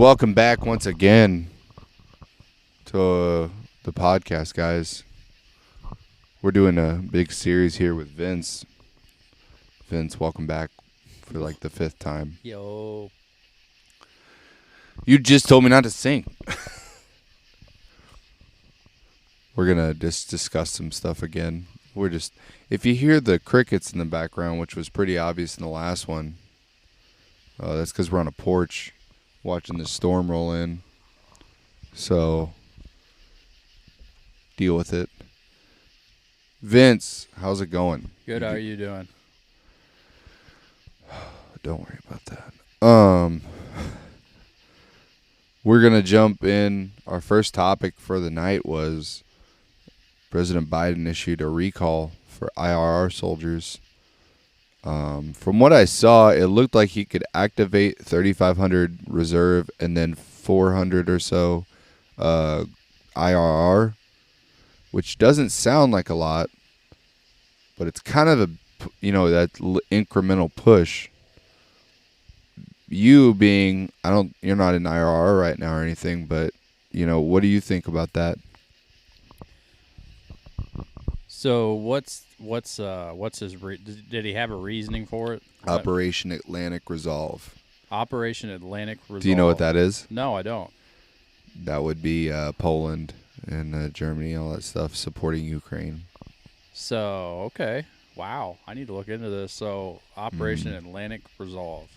Welcome back once again to the podcast, guys. We're doing a big series here with Vince. Vince, welcome back for like the 5th time. Yo. You just told me not to sing. We're going to just discuss some stuff again. If you hear the crickets in the background, which was pretty obvious in the last one, that's because we're on a porch watching the storm roll in. So, deal with it. Vince, how's it going? Good, how are you doing? Don't worry about that. We're going to jump in. Our first topic for the night was President Biden issued a recall for IRR soldiers. From what I saw, it looked like he could activate 3,500 reserve and then 400 or so IRR, which doesn't sound like a lot, but it's kind of that incremental push. You being, you're not in IRR right now or anything, but what do you think about that? So what's his did he have a reasoning for it? Operation Atlantic Resolve. Operation Atlantic Resolve. Do you know what that is? No, I don't. That would be Poland and Germany, all that stuff, supporting Ukraine. So, okay. Wow. I need to look into this. So, Operation Atlantic Resolve.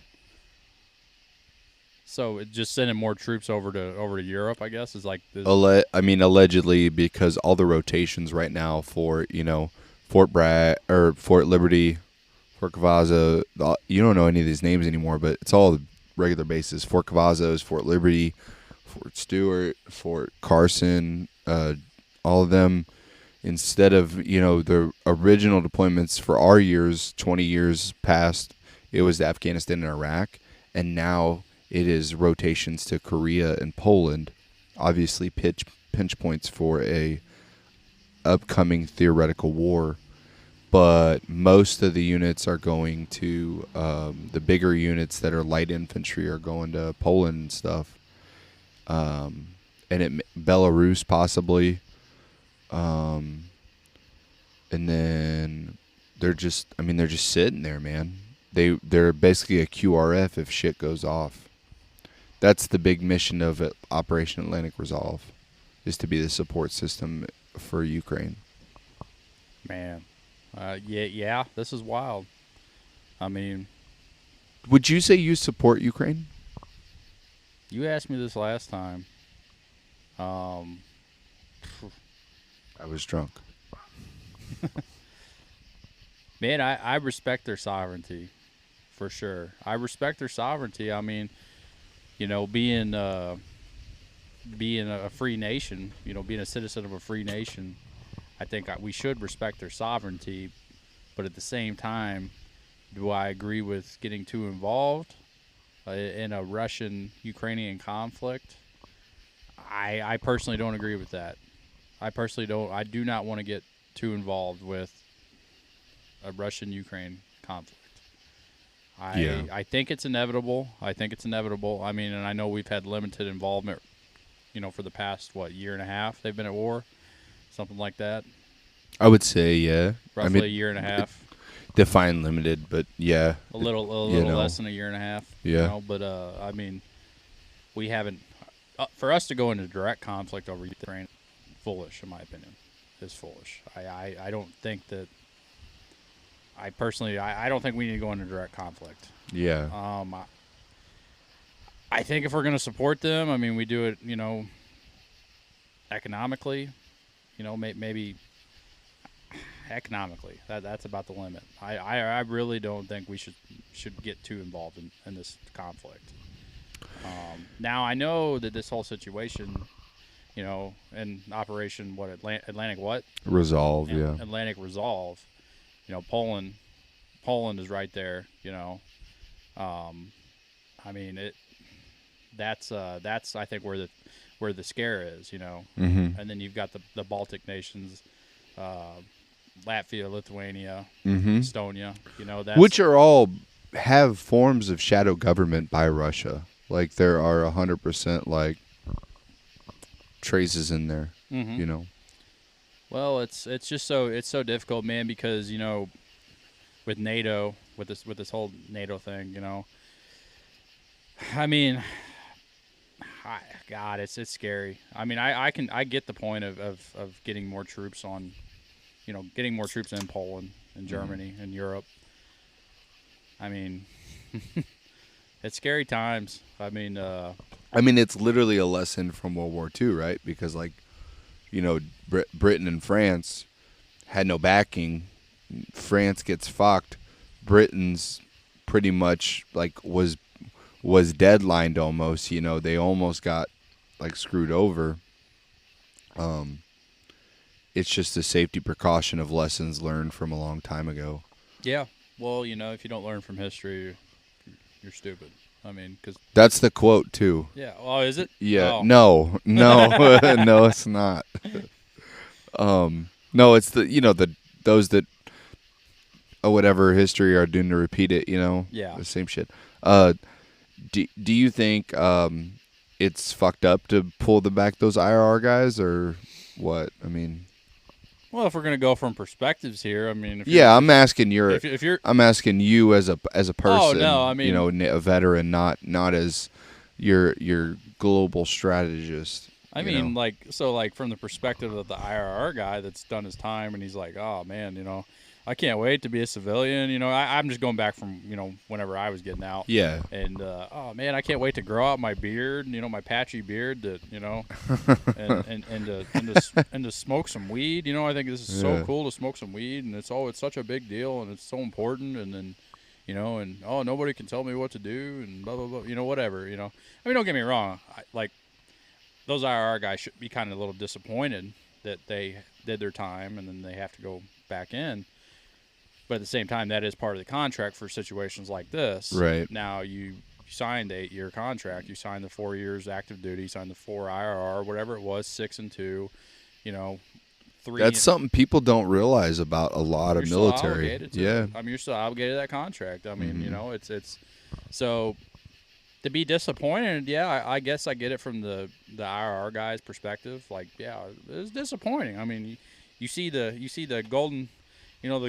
So, it just sending more troops over to Europe, I guess, is like this. Allegedly, because all the rotations right now for, Fort Bragg or Fort Liberty, Fort Cavazo, you don't know any of these names anymore, but it's all regular bases. Fort Cavazos, Fort Liberty, Fort Stewart, Fort Carson, all of them, instead of, the original deployments for our years, 20 years past, it was to Afghanistan and Iraq, and now it is rotations to Korea and Poland, obviously pinch points for a upcoming theoretical war. But most of the units are going to, the bigger units that are light infantry are going to Poland and stuff. Belarus possibly. And then they're just sitting there, man. They're basically a QRF if shit goes off. That's the big mission of Operation Atlantic Resolve, is to be the support system for Ukraine. Man. Yeah, this is wild. I mean, would you say you support Ukraine? You asked me this last time. I was drunk. Man, I respect their sovereignty, for sure. I respect their sovereignty. I mean, being a free nation, being a citizen of a free nation, I think we should respect their sovereignty. But at the same time, do I agree with getting too involved in a Russian-Ukrainian conflict? I personally don't agree with that. I personally don't. I do not want to get too involved with a Russian-Ukraine conflict. I think it's inevitable. I mean, and I know we've had limited involvement, for the past, year and a half they've been at war, something like that. I would say, yeah. Roughly a year and a half. Define limited, but yeah. A little less than a year and a half. Yeah. But, I mean, we haven't. For us to go into direct conflict over Ukraine, foolish, in my opinion. Is foolish. I don't think that. I personally, I don't think we need to go into direct conflict. Yeah. I think if we're going to support them, I mean, we do it, economically, maybe economically. That's about the limit. I really don't think we should get too involved in this conflict. Now, I know that this whole situation, in Operation Atlantic what? Resolve, yeah. Atlantic Resolve. Poland is right there. I mean that's I think where the scare is. Mm-hmm. And then you've got the Baltic nations, Latvia, Lithuania, Estonia. Which are all have forms of shadow government by Russia. Like there are 100% like traces in there. Mm-hmm. You know. Well, it's just so difficult, man, because with NATO, with this whole NATO thing, I mean, God, it's scary. I mean, I get the point of getting more troops on, getting more troops in Poland and Germany and Europe. I mean, it's scary times. I mean, it's literally a lesson from World War II, right? Because like, Britain and France had no backing. France gets fucked. Britain's pretty much like was deadlined almost. They almost got like screwed over. It's just a safety precaution of lessons learned from a long time ago. Yeah. Well, if you don't learn from history, you're stupid. I mean, because That's the quote too. yeah. Oh, is it? Yeah. Oh. No. No, it's not. No, it's the those that whatever history are doomed to repeat it. Yeah. The same shit. Do you think it's fucked up to pull back those IRR guys or what? I mean, Well, if we're gonna go from perspectives here, I mean, I'm asking if you're I'm asking you as a person. Oh, no, I mean, a veteran, not as your global strategist. I mean, like from the perspective of the IRR guy that's done his time, and he's like, oh man, I can't wait to be a civilian. I'm just going back from whenever I was getting out. Yeah. And oh man, I can't wait to grow out my beard, my patchy beard, that and to smoke some weed. I think this is so cool to smoke some weed, and it's such a big deal, and it's so important, and then. And nobody can tell me what to do, and blah blah blah. Whatever. I mean, don't get me wrong. Those IRR guys should be kind of a little disappointed that they did their time and then they have to go back in. But at the same time, that is part of the contract for situations like this. Right. Now, you signed the 8-year contract. You signed the 4 years active duty. You signed the 4 IRR, whatever it was, 6 and 2, 3. That's something people don't realize about a lot of military. Yeah. I mean, you're still obligated to that contract. I mean, it's so to be disappointed. Yeah, I guess I get it from the IRR guy's perspective. Like, yeah, it's disappointing. I mean, you see the golden, the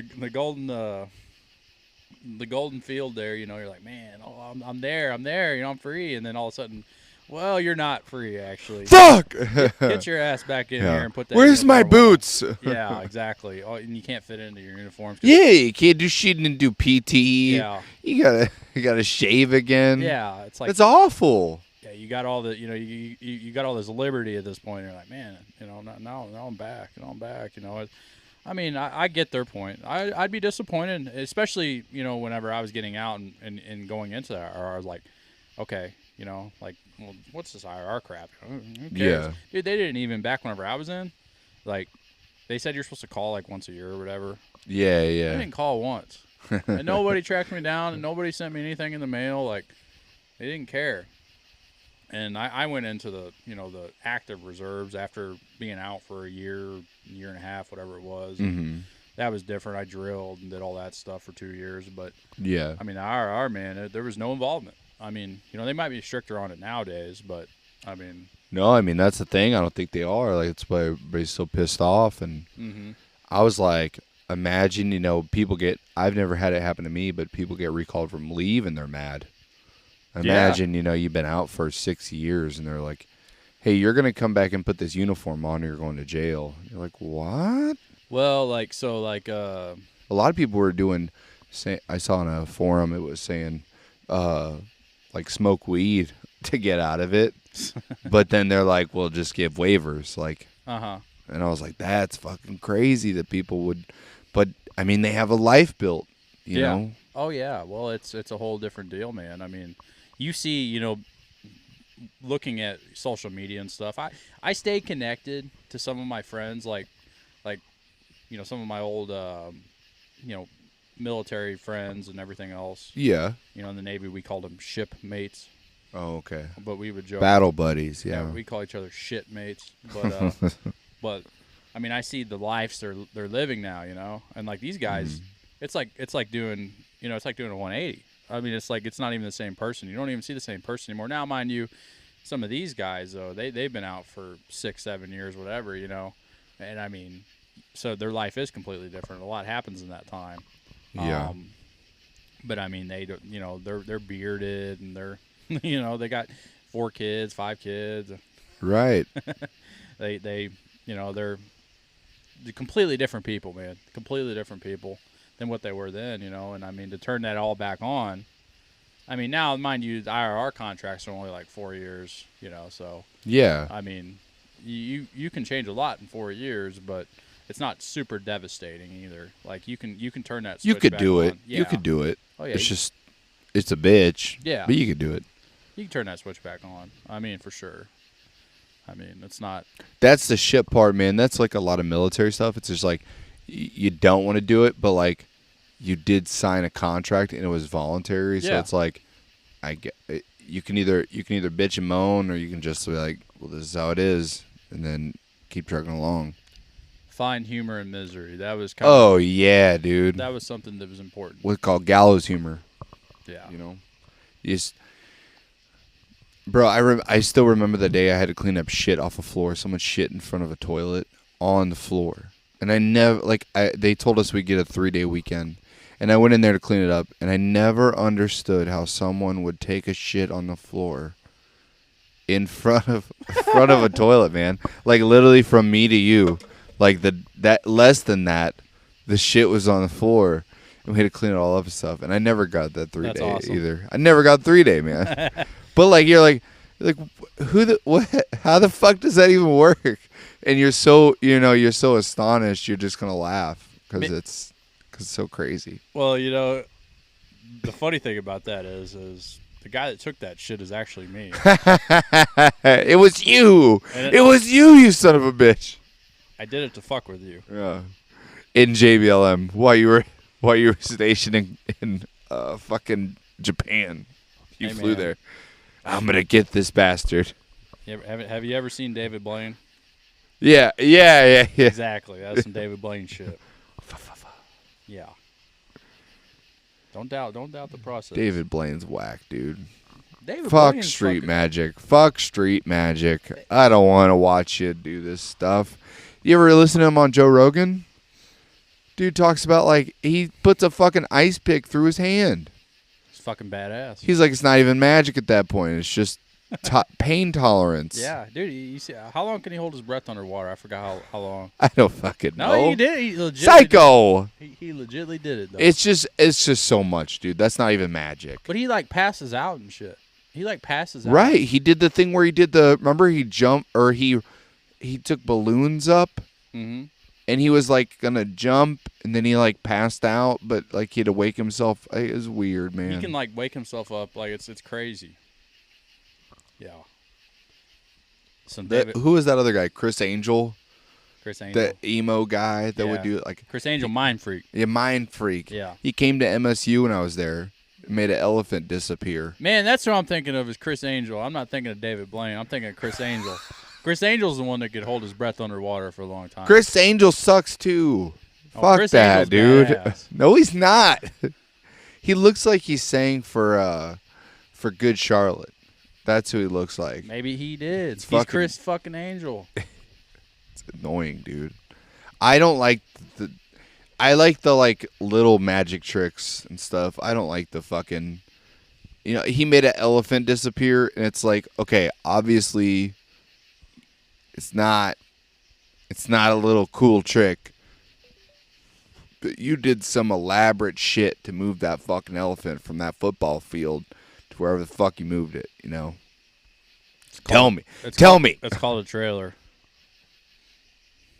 golden field there. You're like, man, I'm there, I'm free, and then all of a sudden, well, you're not free actually. Fuck! Get your ass back in here and put that. Where's my boots? Yeah, exactly. Oh, and you can't fit into your uniform. Yeah, you can't do shit and do PT. Yeah, you gotta shave again. Yeah, it's like it's awful. Yeah, you got all the you got all this liberty at this point. You're like, man, now I'm back. I'm back. I mean, I get their point. I'd be disappointed, especially whenever I was getting out and going into that, or I was like, okay, like, well, what's this IRR crap? Who cares? Yeah. Dude, they didn't even, back whenever I was in, like, they said you're supposed to call like once a year or whatever. Yeah. I didn't call once. And nobody tracked me down, and nobody sent me anything in the mail. Like, they didn't care. And I went into the active reserves after being out for a year and a half, whatever it was. Mm-hmm. That was different. I drilled and did all that stuff for 2 years. But, yeah, I mean, the IRR, man, there was no involvement. I mean, they might be stricter on it nowadays, but, I mean. No, I mean, that's the thing. I don't think they are. Like, it's why everybody's so pissed off. And I was like, imagine, people I've never had it happen to me, but people get recalled from leave and they're mad. Imagine, you've been out for 6 years and they're like, hey, you're going to come back and put this uniform on or you're going to jail. You're like, what? Well, a lot of people were doing, I saw on a forum, it was saying, like, smoke weed to get out of it. But then they're like, well, just give waivers. Like, and I was like, that's fucking crazy that people would, but I mean, they have a life built, you know? Oh yeah. Well, it's a whole different deal, man. I mean, you see, looking at social media and stuff, I stay connected to some of my friends, like, some of my old, military friends and everything else. Yeah. In the Navy, we called them shipmates. Oh, okay. But we would joke. Battle buddies, yeah. We call each other shitmates. But, I mean, I see the lives they're living now, and like these guys, it's like doing, it's like doing a 180. I mean, it's like it's not even the same person. You don't even see the same person anymore. Now, mind you, some of these guys though, they've been out for 6-7 years, whatever, and I mean, so their life is completely different. A lot happens in that time. Yeah. But I mean, they don't, they're bearded and they're, they got 4 kids, 5 kids. Right. They they're completely different people, man. Completely different people than what they were then, And I mean, to turn that all back on, I mean, now mind you, the IRR contracts are only like 4 years, So Yeah. I mean, you can change a lot in 4 years, but it's not super devastating either. Like you can turn that switch You could back do on. it. Yeah. You could do it. Oh yeah. It's a bitch. Yeah. But you could do it. You can turn that switch back on. I mean, for sure. I mean, it's not. That's the shit part, man. That's like a lot of military stuff. It's just like you don't want to do it, but like you did sign a contract and it was voluntary. So Yeah. it's like I get it. You can either bitch and moan, or you can just be like, well, this is how it is, and then keep trucking along. Find humor in misery. That was kind of. Oh yeah, dude. That was something that was important. What's called gallows humor. Yeah. You just, bro. I still remember the day I had to clean up shit off a floor. Someone shit in front of a toilet on the floor, and I never they told us we'd get a 3-day weekend, and I went in there to clean it up, and I never understood how someone would take a shit on the floor in front of a toilet, man. Like literally from me to you. Like that less than that, the shit was on the floor, and we had to clean it all up and stuff. And I never got that 3-day awesome. either. I never got 3-day, man. But like you're like what? How the fuck does that even work? And you're so you're so astonished. You're just gonna laugh because it's so crazy. Well, the funny thing about that is the guy that took that shit is actually me. It was you. And It was you, you son of a bitch. I did it to fuck with you. Yeah. In JBLM while you were stationed in fucking Japan. You Hey, flew man. there. I'm gonna get this bastard. Have you ever seen David Blaine? Yeah. Exactly. That's some David Blaine shit. Yeah. Don't doubt the process. David Blaine's whack, dude. David Fuck Blaine's street fucking- magic. Fuck street magic. I don't want to watch you do this stuff. You ever listen to him on Joe Rogan? Dude talks about like he puts a fucking ice pick through his hand. It's fucking badass. He's like, it's not even magic at that point. It's just pain tolerance. Yeah, dude. You see, how long can he hold his breath underwater? I forgot how long. I don't fucking know. No, he did. He legit. Psycho. He legitly did it though. It's just so much, dude. That's not even magic. But he like passes out and shit. He like passes out. Right. He did the thing where he did remember he jumped, or he took balloons up, Mm-hmm. and he was like gonna jump, and then he like passed out, but like he had to wake himself. It was weird, man. He can like wake himself up. Like it's crazy. Yeah. Some David, Who was that other guy? Chris Angel, Chris Angel. that emo guy that would Yeah. do it like Chris Angel, mind freak. a mind freak. Yeah. He came to MSU when I was there. Made an elephant disappear. Man, that's who I'm thinking of is Chris Angel. I'm not thinking of David Blaine. I'm thinking of Chris Angel. Chris Angel's the one that could hold his breath underwater for a long time. Chris Angel sucks too. Oh, Fuck Chris that, Angel's dude. badass. No, he's not. He looks like he's saying for Good Charlotte. That's who he looks like. Maybe he did. He's fucking- Chris fucking Angel. It's annoying, dude. I don't like I like the like little magic tricks and stuff. I don't like the fucking he made an elephant disappear, and it's like, okay, obviously it's not a little cool trick. But you did some elaborate shit to move that fucking elephant from that football field to wherever the fuck you moved it, Tell me. Tell me. That's called a trailer.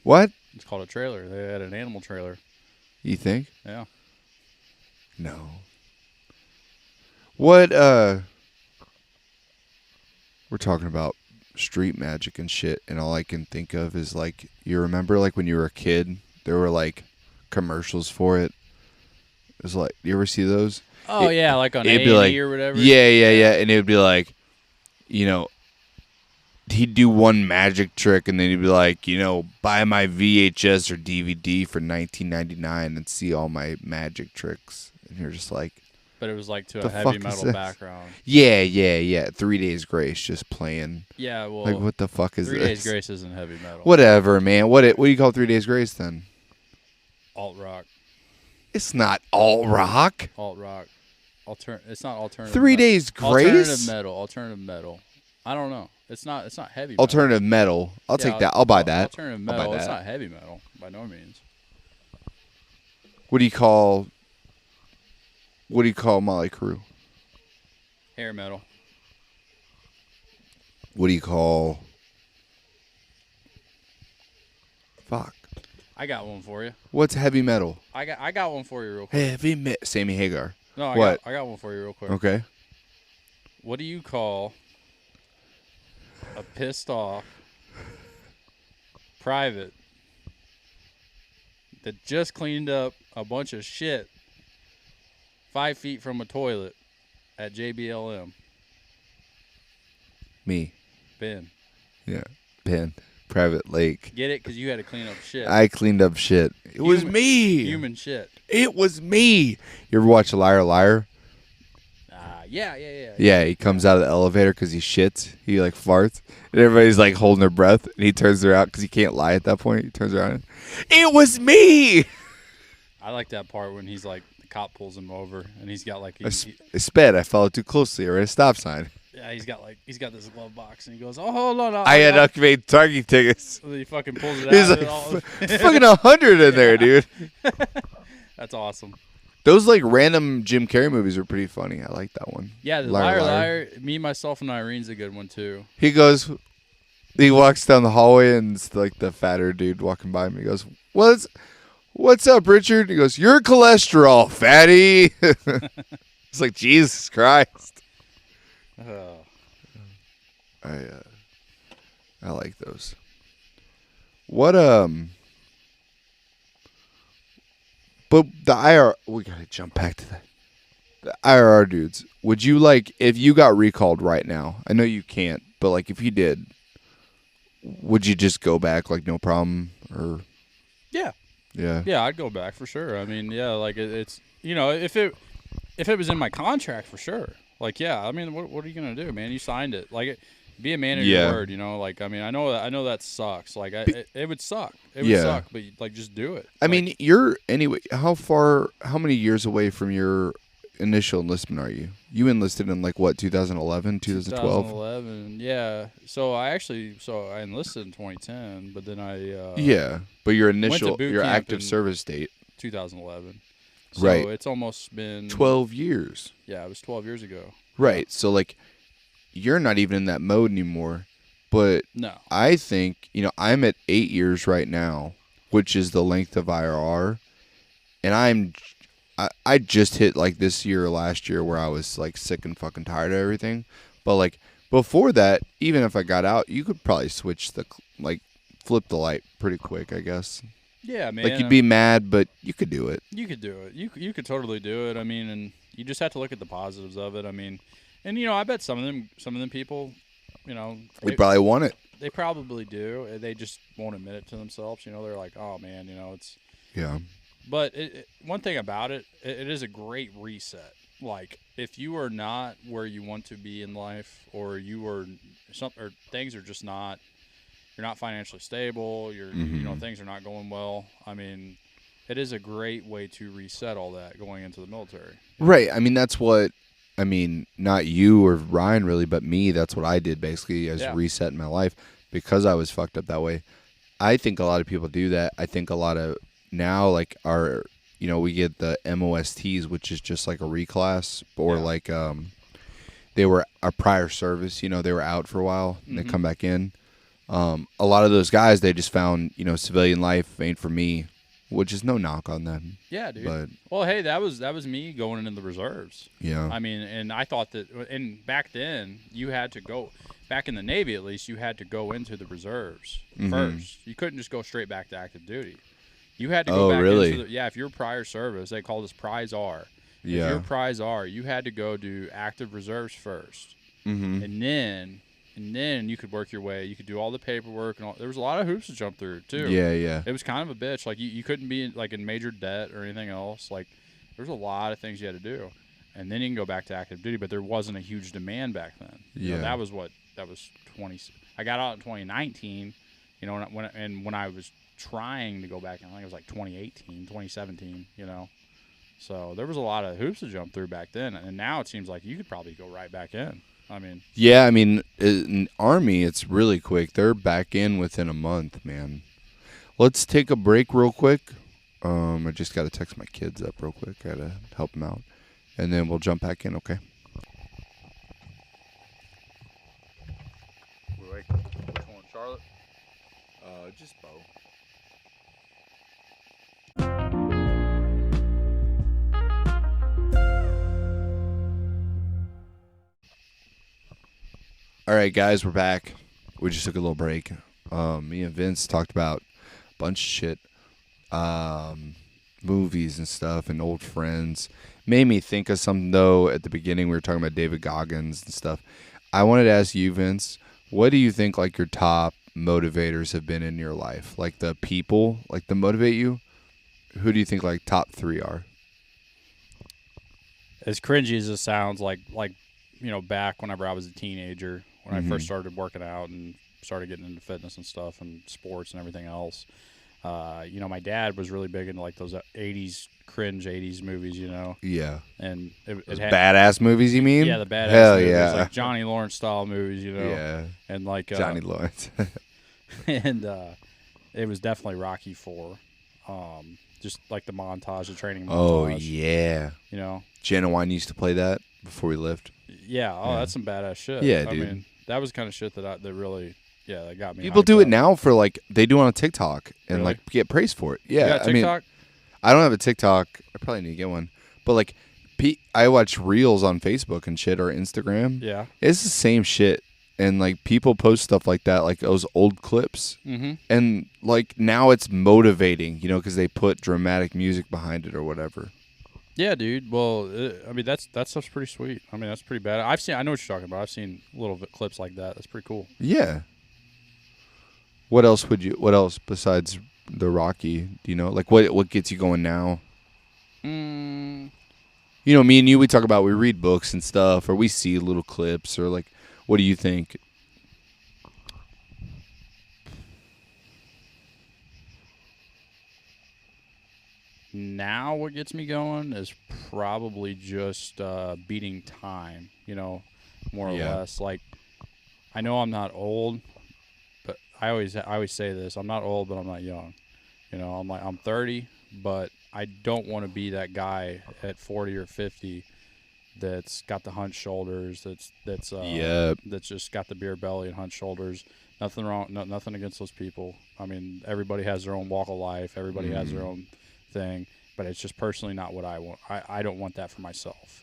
What? It's called a trailer. They had an animal trailer. You think? Yeah. No. What we're talking about street magic and shit, and all I can think of is like, you remember like when you were a kid, there were like commercials for it. It was like, you ever see those? Oh yeah, like on it'd A&E be like, or whatever. Yeah, and it would be like, he'd do one magic trick, and then he'd be like, buy my VHS or DVD for $19.99 and see all my magic tricks. And you're just like, but it was like to The a heavy fuck is metal this? background. Yeah. 3 Days Grace just playing. Yeah, well, Like, what the fuck is 3 this? Days Grace isn't heavy metal. Whatever, man. What do you call 3 Days Grace then? Alt rock. It's not alt rock. Alt rock. It's not alternative. 3 Days Grace. Alternative metal. I don't know. It's not heavy. Alternative metal. I'll take that. I'll buy that. Alternative metal. It's not heavy metal by no means. What do you call Molly Crew? Hair metal. What do you call? Fuck. I got one for you. What's heavy metal? I got one for you real quick. Heavy metal. Sammy Hagar. No, What? I got one for you real quick. Okay. What do you call a pissed off private that just cleaned up a bunch of shit 5 feet from a toilet at JBLM? Me. Ben. Yeah. Ben. Private Lake. Get it? Because you had to clean up shit. I cleaned up shit. It was me. Human shit. It was me. You ever watch Liar Liar? Yeah. Yeah, he comes out of the elevator because he shits. He like farts, and everybody's like holding their breath, and he turns around because he can't lie at that point. He turns around. It was me. I like that part when he's like, the cop pulls him over, and he's got like, I sped. I followed too closely. Or a stop sign. yeah, he's got this glove box, and he goes, oh, hold on. I had activated targeting tickets. So he fucking pulls it out. He's like, fucking 100 in there, dude. That's awesome. Those like random Jim Carrey movies are pretty funny. I like that one. Yeah, the Liar. Me, Myself, and Irene's a good one too. He walks down the hallway and it's like the fatter dude walking by him. He goes, What's up, Richard? He goes, your cholesterol, fatty. It's like, Jesus Christ. Oh. I like those. What But the IR, we gotta jump back to that. The IRR dudes, would you like, if you got recalled right now? I know you can't, but like if you did, would you just go back like no problem? Or Yeah. I'd go back for sure. I mean, yeah, like it's if it was in my contract for sure. Like, yeah, I mean, what are you gonna do, man? You signed it. Like, be a man of your word. Like, I mean, I know that sucks. Like, it would suck. It would suck, but like, just do it. I mean, you're anyway. How many years away from your initial enlistment are you? You enlisted in like what, 2011, 2012? 2011, yeah. So I enlisted in 2010, but then but your your active service date, 2011. So right. It's almost been 12 years. Yeah, it was 12 years ago. Right. So like, you're not even in that mode anymore. But no, I think I'm at 8 years right now, which is the length of IRR, and I just hit like this year or last year where I was like sick and fucking tired of everything. But like before that, even if I got out, you could probably switch flip the light pretty quick, I guess. Yeah, man. Like, you'd be mad, but you could do it. You could do it. You could totally do it. I mean, and you just have to look at the positives of it. I mean, and I bet some of them people, they probably want it. They probably do. They just won't admit it to themselves. They're like, oh man, it's. Yeah. But one thing about it is a great reset. Like, if you are not where you want to be in life, or or things are just not. You're not financially stable. Things are not going well. I mean, it is a great way to reset all that going into the military. Right. I mean, that's what. I mean, not you or Ryan really, but me. That's what I did basically as resetting my life because I was fucked up that way. I think a lot of people do that. I think a lot of now we get the MOSTs, which is just like a reclass, or like they were a prior service. They were out for a while and they come back in. A lot of those guys, they just found, civilian life ain't for me, which is no knock on them. Yeah, dude. But, well, hey, that was me going into the reserves. Yeah. I mean, and I thought that, and back then, you had to go, back in the Navy at least, you had to go into the reserves first. You couldn't just go straight back to active duty. You had to go back into if you're prior service, they called us Prize R. Yeah. If you're Prize R, you had to go do active reserves first. And then you could work your way. You could do all the paperwork and all. There was a lot of hoops to jump through too. Yeah. It was kind of a bitch. Like, you couldn't be in major debt or anything else. Like, there's a lot of things you had to do. and then you can go back to active duty. But there wasn't a huge demand back then. You know, that was 20. I got out in 2019. You know, when I was trying to go back, I think it was like 2018, 2017. You know, so there was a lot of hoops to jump through back then, and now it seems like you could probably go right back in. I mean, yeah, I mean, in Army, it's really quick. They're back in within a month, man. Let's take a break real quick. I just got to text my kids up real quick. Got to help them out. And then we'll jump back in, okay? which one, Charlotte? Just Bo. All right, guys, we're back. We just took a little break. Me and Vince talked about a bunch of shit. Movies and stuff and old friends. Made me think of something, though. At the beginning, we were talking about David Goggins and stuff. I wanted to ask you, Vince, what do you think, like, your top motivators have been in your life? Like, the people, like, that motivate you? Who do you think, like, top 3 are? As cringy as it sounds, like you know, back whenever I was a teenager, when I first started working out and started getting into fitness and stuff and sports and everything else. You know, my dad was really big into like those 80s cringe 80s movies, you know. Yeah. And it had badass movies, you mean? Yeah, the badass Hell movies, yeah. like Johnny Lawrence style movies, you know. Yeah. And like Johnny Lawrence. and it was definitely Rocky 4. Just like the montage, the training montage. Oh yeah. You know. Genuine used to play that before we left. Yeah. Oh, that's some badass shit. Yeah, I dude. mean, that was kind of shit that really. Yeah, that got me. People do it now for like they do it on TikTok and Really? like get praised for it. Yeah, You got TikTok? I don't have a TikTok. I probably need to get one. But like, I watch reels on Facebook and shit or Instagram. Yeah. It's the same shit, and like people post stuff like that, like those old clips, and like now it's motivating, you know, because they put dramatic music behind it or whatever. Yeah, dude. Well, I mean that stuff's pretty sweet. I mean that's pretty bad. I know what you're talking about. I've seen little clips like that. That's pretty cool. Yeah. What else besides the Rocky? Do you know? Like what gets you going now? You know, me and you, we talk about, we read books and stuff, or we see little clips, or like, what do you think? Now what gets me going is probably just beating time, you know, more or less. Like, I know I'm not old, but I always say this: I'm not old, but I'm not young. You know, I'm 30, but I don't want to be that guy at 40 or 50 that's got the hunched shoulders, that's just got the beer belly and hunched shoulders. Nothing wrong, nothing against those people. I mean, everybody has their own walk of life. Everybody has their own thing, but it's just personally not what I want. I don't want that for myself,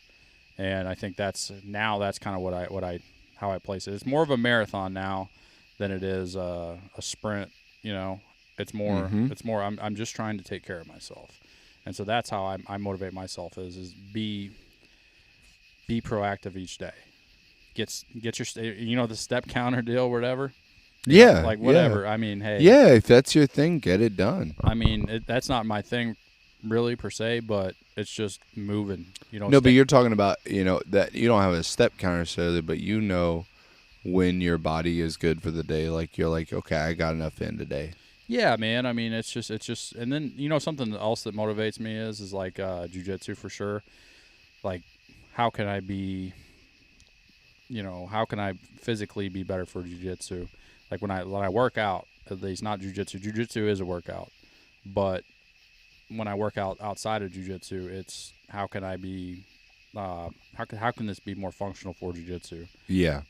and I think that's kind of how I place it. It's more of a marathon now than it is a sprint. You know, it's more. I'm just trying to take care of myself, and so that's how I motivate myself is be proactive each day. Get your the step counter deal, whatever. Yeah, like whatever. Yeah. I mean, hey. Yeah, if that's your thing, get it done. I mean, that's not my thing, really per se, but it's just moving. You know. No, but you're talking about that you don't have a step counter necessarily, but when your body is good for the day. Like you're like, okay, I got enough in today. Yeah, man. I mean, it's just, and then something else that motivates me is like jiu-jitsu for sure. Like, how can I be? How can I physically be better for jiu-jitsu? Like when I work out, at least not jiu-jitsu. Jiu-jitsu is a workout, but when I work out outside of jiu-jitsu, it's how can I be, how can this be more functional for jiu-jitsu? Yeah.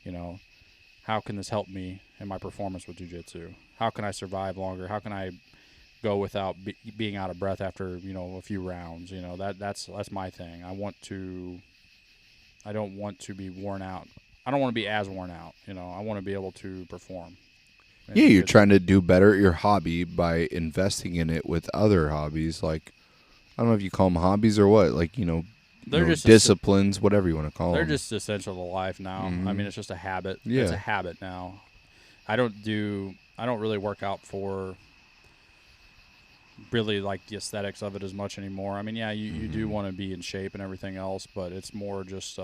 How can this help me in my performance with jiu-jitsu? How can I survive longer? How can I go without being out of breath after a few rounds? That's my thing. I don't want to be worn out. I don't want to be as worn out. I want to be able to perform. Yeah, you're trying to do better at your hobby by investing in it with other hobbies. Like, I don't know if you call them hobbies or what. Like, they're just disciplines, whatever you want to call them. They're just essential to life now. Mm-hmm. I mean, it's just a habit. Yeah. It's a habit now. I don't really work out for really like the aesthetics of it as much anymore. I mean, yeah, you do want to be in shape and everything else, but it's more just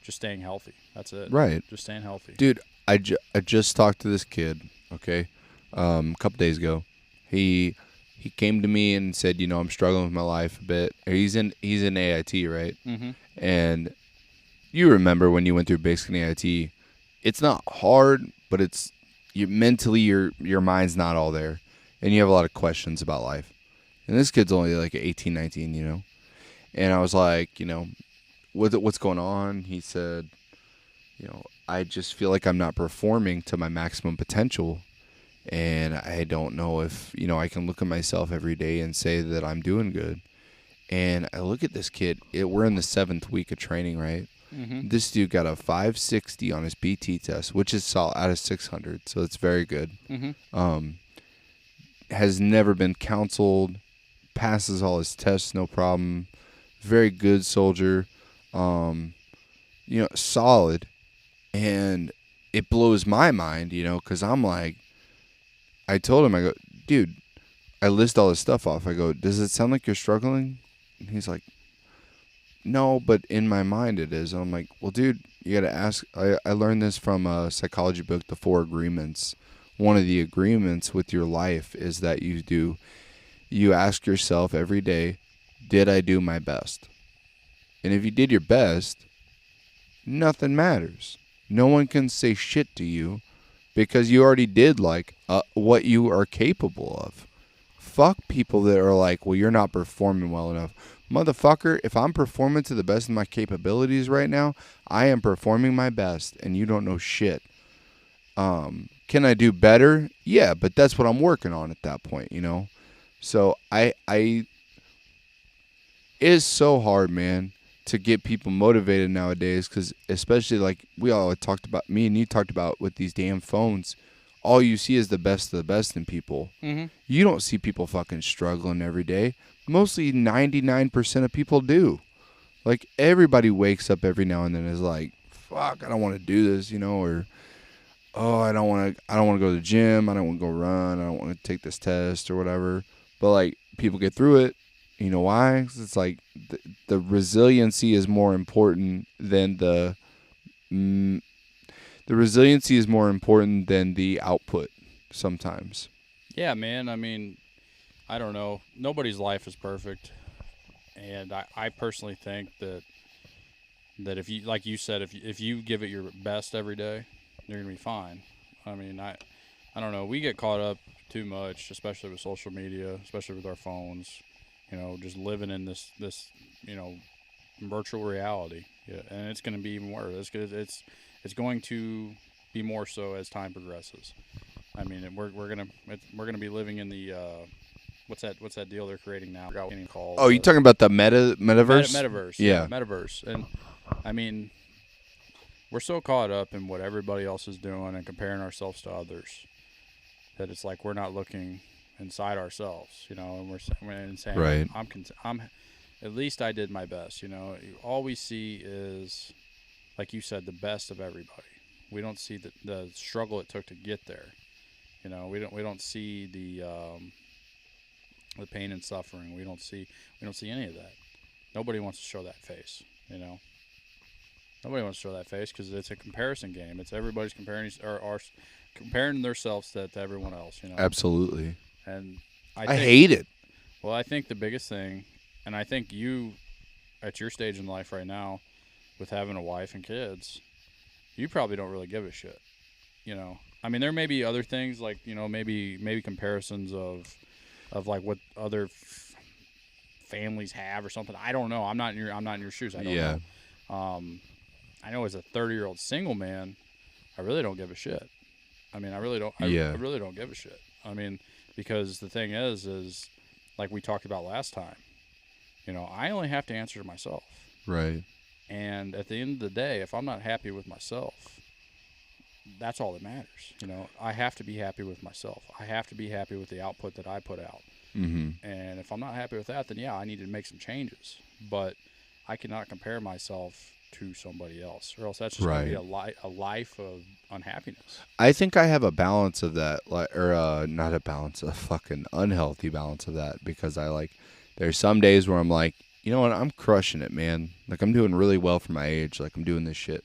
staying healthy. That's it. Right. Just staying healthy. Dude, I just talked to this kid, okay, a couple days ago. He came to me and said, I'm struggling with my life a bit. He's in AIT, right? Mm-hmm. And you remember when you went through basic and AIT, it's not hard, but it's mentally your mind's not all there, and you have a lot of questions about life. And this kid's only like 18, 19, And I was like, what's going on? He said, I just feel like I'm not performing to my maximum potential. And I don't know if, I can look at myself every day and say that I'm doing good. And I look at this kid. We're in the 7th week of training, right? Mm-hmm. This dude got a 560 on his BT test, which is solid out of 600. So it's very good. Mm-hmm. Has never been counseled. Passes all his tests, no problem. Very good soldier. Solid. And it blows my mind, because I'm like, I told him, I go, dude, I list all this stuff off. I go, does it sound like you're struggling? And he's like, no, but in my mind it is. And I'm like, well, dude, you got to ask. I learned this from a psychology book, The Four Agreements. One of the agreements with your life is that you ask yourself every day, did I do my best? And if you did your best, nothing matters. No one can say shit to you because you already did what you are capable of. Fuck people that are like, well, you're not performing well enough. Motherfucker, if I'm performing to the best of my capabilities right now, I am performing my best, and you don't know shit. Can I do better? Yeah, but that's what I'm working on at that point, So it is so hard, man, to get people motivated nowadays, because especially like we all talked about, me and you talked about with these damn phones, all you see is the best of the best in people. Mm-hmm. You don't see people fucking struggling every day. Mostly 99% of people do. Like, everybody wakes up every now and then and is like, fuck, I don't want to do this, or, oh, I don't want to go to the gym, I don't want to go run, I don't want to take this test or whatever. But, like, people get through it. You know why? 'Cause it's like the resiliency is more important than the resiliency is more important than the output sometimes. Yeah, man. I mean, I don't know. Nobody's life is perfect, and I personally think that if you, like you said, if you give it your best every day, you're gonna be fine. I mean, I don't know. We get caught up too much, especially with social media, especially with our phones. Just living in this virtual reality. Yeah, and it's going to be even worse. It's going to be more so as time progresses. I mean, we're gonna be living in the what's that deal they're creating now? I forgot what it's called. Oh, you talking about the metaverse? Metaverse. Yeah, metaverse. And I mean, we're so caught up in what everybody else is doing and comparing ourselves to others that it's like we're not looking inside ourselves, and we're saying, right. I'm at least I did my best. All we see is, like you said, the best of everybody. We don't see the struggle it took to get there. We don't see the pain and suffering. We don't see any of that. Nobody wants to show that face. Nobody wants to show that face because it's a comparison game. It's everybody's comparing themselves to everyone else. Absolutely. And I hate it. Well, I think the biggest thing, and I think you, at your stage in life right now, with having a wife and kids, you probably don't really give a shit. I mean, there may be other things like maybe comparisons of like what other families have or something. I don't know. I'm not in your shoes. I don't know. I know as a 30-year-old single man, I really don't give a shit. I mean, I really don't. I really don't give a shit. I mean, because the thing is like we talked about last time. I only have to answer to myself. Right. And at the end of the day, if I'm not happy with myself, that's all that matters. I have to be happy with myself. I have to be happy with the output that I put out. Mm-hmm. And if I'm not happy with that, then yeah, I need to make some changes. But I cannot compare myself to somebody else, or else that's just going to Right. be a life of unhappiness. I think I have a balance of that, like, or not a balance, a fucking unhealthy balance of that, because there's some days where I'm like, you know what, I'm crushing it, man. Like, I'm doing really well for my age. Like, I'm doing this shit.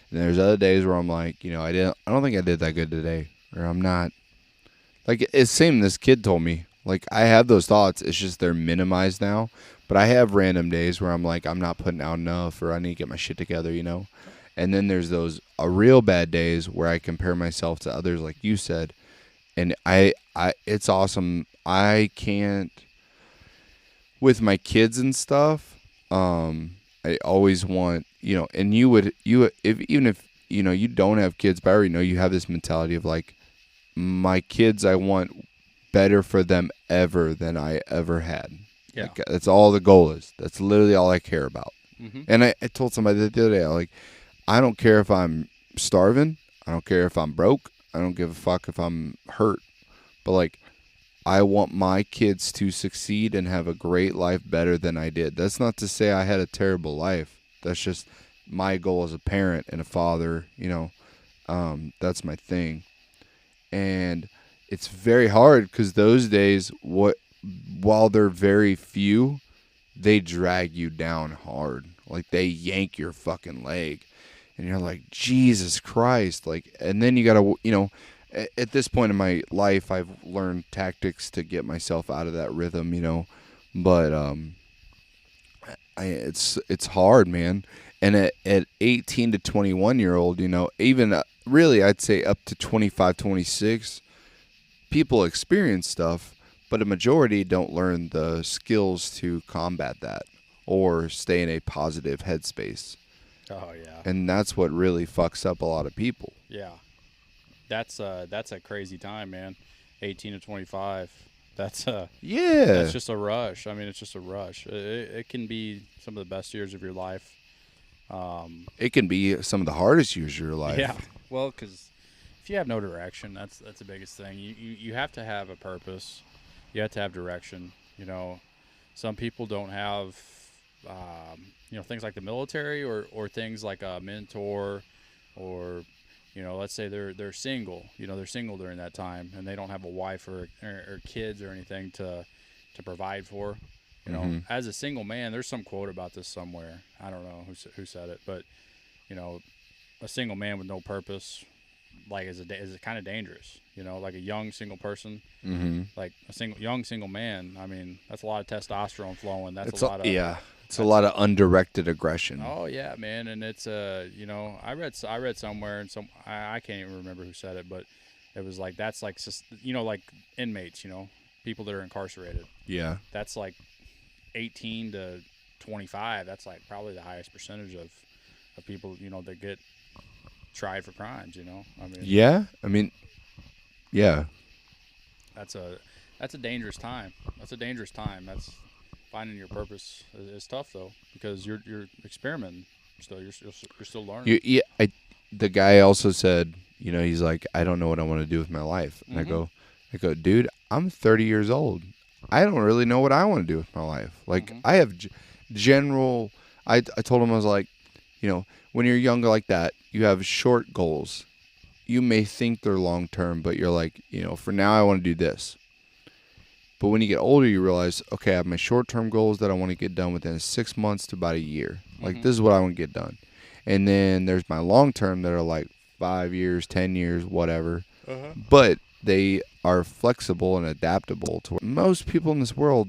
And there's other days where I'm like, I don't think I did that good today, or I'm not. Like, it's same. This kid told me, like, I have those thoughts. It's just they're minimized now. But I have random days where I'm like, I'm not putting out enough, or I need to get my shit together. And then there's those real bad days where I compare myself to others, like you said, and it's awesome. I can't, with my kids and stuff. I always want, and even if you don't have kids, but I already know you have this mentality of like, my kids, I want better for them ever than I ever had. Yeah. Like, that's all the goal is. That's literally all I care about. Mm-hmm. And I told somebody the other day, I don't care if I'm starving. I don't care if I'm broke. I don't give a fuck if I'm hurt. But, like, I want my kids to succeed and have a great life better than I did. That's not to say I had a terrible life. That's just my goal as a parent and a father. That's my thing. And it's very hard because those days, while they're very few, they drag you down hard. Like, they yank your fucking leg. And you're like, Jesus Christ. Like, and then you got to, at this point in my life, I've learned tactics to get myself out of that rhythm. But it's hard, man. And at 18 to 21-year-old, even really, I'd say up to 25, 26, people experience stuff, but a majority don't learn the skills to combat that or stay in a positive headspace. Oh yeah. And that's what really fucks up a lot of people. Yeah. That's a crazy time, man. 18 to 25. That's just a rush. I mean, it's just a rush. It can be some of the best years of your life. It can be some of the hardest years of your life. Yeah. Well, because if you have no direction, that's the biggest thing. You have to have a purpose. You have to have direction. Some people don't have, things like the military or things like a mentor, or, let's say they're single. They're single during that time and they don't have a wife or kids or anything to provide for. As a single man, there's some quote about this somewhere. I don't know who said it, but a single man with no purpose, like, is kind of dangerous. Like a young single person, like a young single man. I mean, that's a lot of testosterone flowing. That's a lot of It's a lot of undirected aggression. Oh yeah, man, and it's I read somewhere, and I can't even remember who said it, but it was like that's like like inmates, people that are incarcerated. Yeah, that's like 18 to 25. That's like probably the highest percentage of people that get tried for crimes. Yeah. That's a dangerous time. That's finding your purpose is tough though, because you're experimenting still. You're still learning. The guy also said, he's like, I don't know what I want to do with my life. And I go, dude, I'm 30 years old. I don't really know what I want to do with my life. Like, I have general. I told him, I was like, when you're younger like that, you have short goals. You may think they're long term, but you're like, for now I want to do this. But when you get older, you realize, okay, I have my short-term goals that I want to get done within 6 months to about a year. Like, this is what I want to get done. And then there's my long-term that are like 5 years, 10 years, whatever. But they are flexible and adaptable to what most people in this world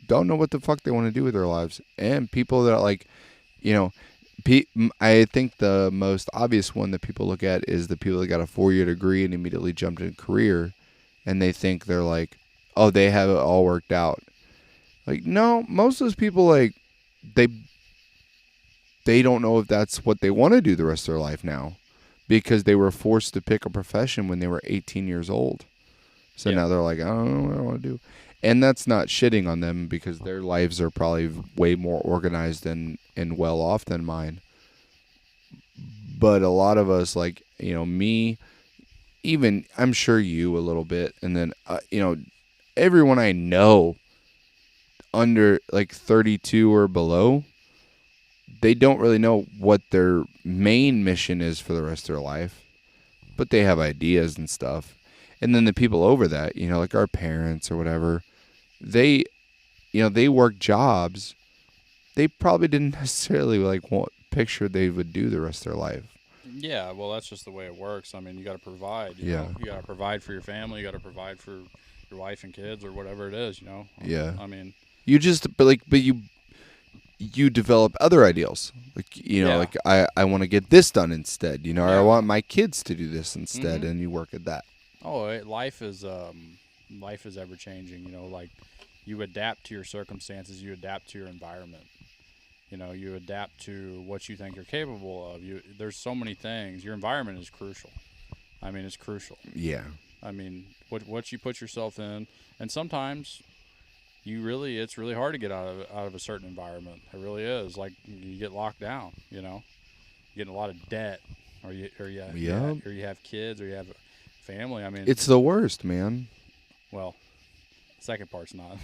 don't know what the fuck they want to do with their lives. And people that are like, I think the most obvious one that people look at is the people that got a 4-year degree and immediately jumped in a career, and they think they're like, oh, they have it all worked out. Like, no, most of those people, like, they don't know if that's what they want to do the rest of their life now, because they were forced to pick a profession when they were 18 years old. So now they're like, I don't know what I want to do. And that's not shitting on them, because their lives are probably way more organized and well off than mine. But a lot of us, like, me, even I'm sure you a little bit, and then, everyone I know under like 32 or below, they don't really know what their main mission is for the rest of their life, but they have ideas and stuff. And then the people over that, like our parents or whatever, they, they work jobs they probably didn't necessarily picture they would do the rest of their life. Yeah, well, that's just the way it works. I mean, you got to provide. You Yeah. know, you got to provide for your family. You got to provide for your wife and kids or whatever it is. Yeah. I mean, but you develop other ideals. Yeah. Like I want to get this done instead. Or I Yeah. want my kids to do this instead, Mhm. and you work at that. oh, life is ever changing. Like you adapt to your circumstances. You adapt to your environment. You adapt to what you think you're capable of. There's so many things. Your environment is crucial. I mean, it's crucial. Yeah. I mean, what you put yourself in, and sometimes it's really hard to get out of a certain environment. It really is. Like you get locked down. You get in a lot of debt, or you have kids, or you have a family. I mean, It's the worst, man. well, the second part's not.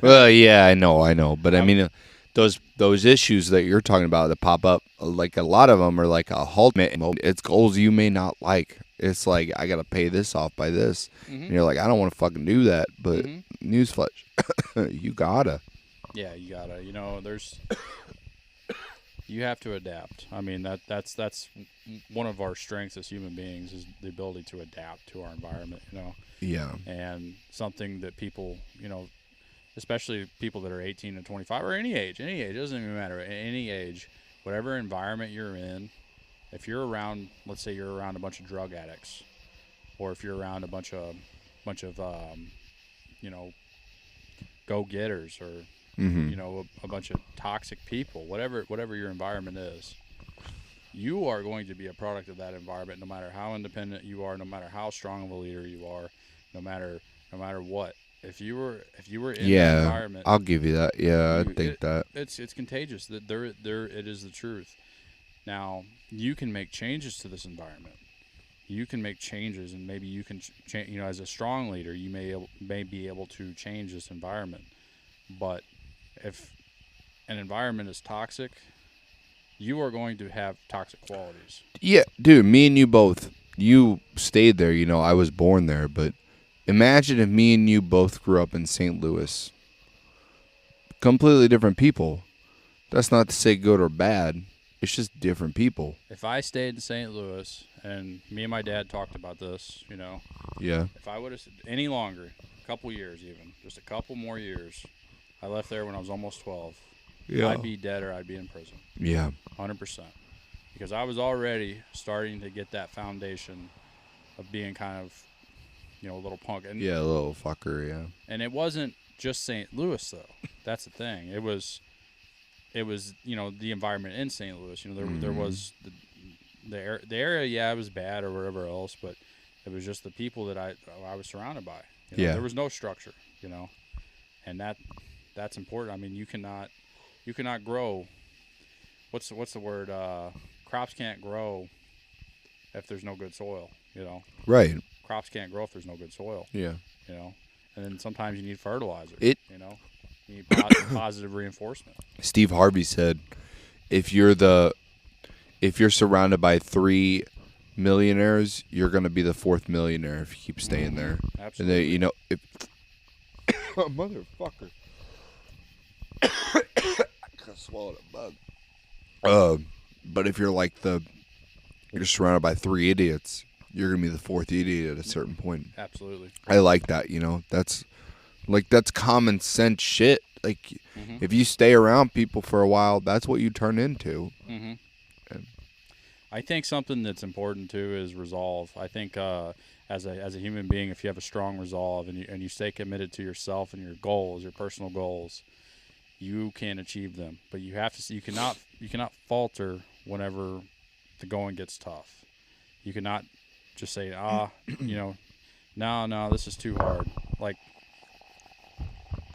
Well, yeah, I know, but I I'm- mean, those issues that you're talking about that pop up, like a lot of them are like a halt. It's goals you may not like. It's like I gotta pay this off by this, and Mhm. you're like, I don't want to fucking do that, but Mhm. newsflash, you gotta. Yeah, you gotta. You have to adapt. I mean, that's one of our strengths as human beings is the ability to adapt to our environment. Yeah. And something that people, especially people that are 18 to 25 or any age, it doesn't even matter, any age, whatever environment you're in, if you're around, let's say you're around a bunch of drug addicts, or if you're around a bunch of you know, go-getters, or Mm-hmm. a bunch of toxic people, whatever your environment is, you are going to be a product of that environment, no matter how independent you are, no matter how strong of a leader you are, no matter what. If you were in that Yeah, environment, I'll give you that. Yeah, I think that. it's contagious. That there it is the truth. Now you can make changes to this environment. You can make changes, and maybe you can as a strong leader, you may be able to change this environment. But if an environment is toxic, you are going to have toxic qualities. Yeah, dude, me and you both. You stayed there. I was born there, but imagine if me and you both grew up in St. Louis. Completely different people. That's not to say good or bad. It's just different people. If I stayed in St. Louis, and me and my dad talked about this, Yeah. if I would have any longer, a couple years even, just a couple more years, I left there when I was almost 12. Yeah. I'd be dead or I'd be in prison, Yeah. 100%. Because I was already starting to get that foundation of being kind of, a little punk. And, Yeah, a little fucker, yeah. And it wasn't just St. Louis, though. That's the thing. It was the environment in St. Louis. There was the area, yeah, it was bad or whatever else, but it was just the people that I was surrounded by. Yeah. There was no structure, and that's important. I mean, you cannot grow. What's the word? Crops can't grow if there's no good soil. Right. Crops can't grow if there's no good soil. Yeah. And then sometimes you need fertilizer. You need positive reinforcement. Steve Harvey said, if you're surrounded by 3 millionaires, you're gonna be the 4th millionaire if you keep staying there. Absolutely. And then if motherfucker, I could swallowed a bug. But if you're you're surrounded by 3 idiots, you're gonna be the 4th idiot at a certain point. Absolutely. I like that. That's common sense shit. If you stay around people for a while, that's what you turn into. Mm-hmm. I think something that's important too is resolve. I think as a human being, if you have a strong resolve and you stay committed to yourself and your goals, your personal goals, you can achieve them. But you have to. You cannot falter whenever the going gets tough. You cannot just say, no, this is too hard. Like,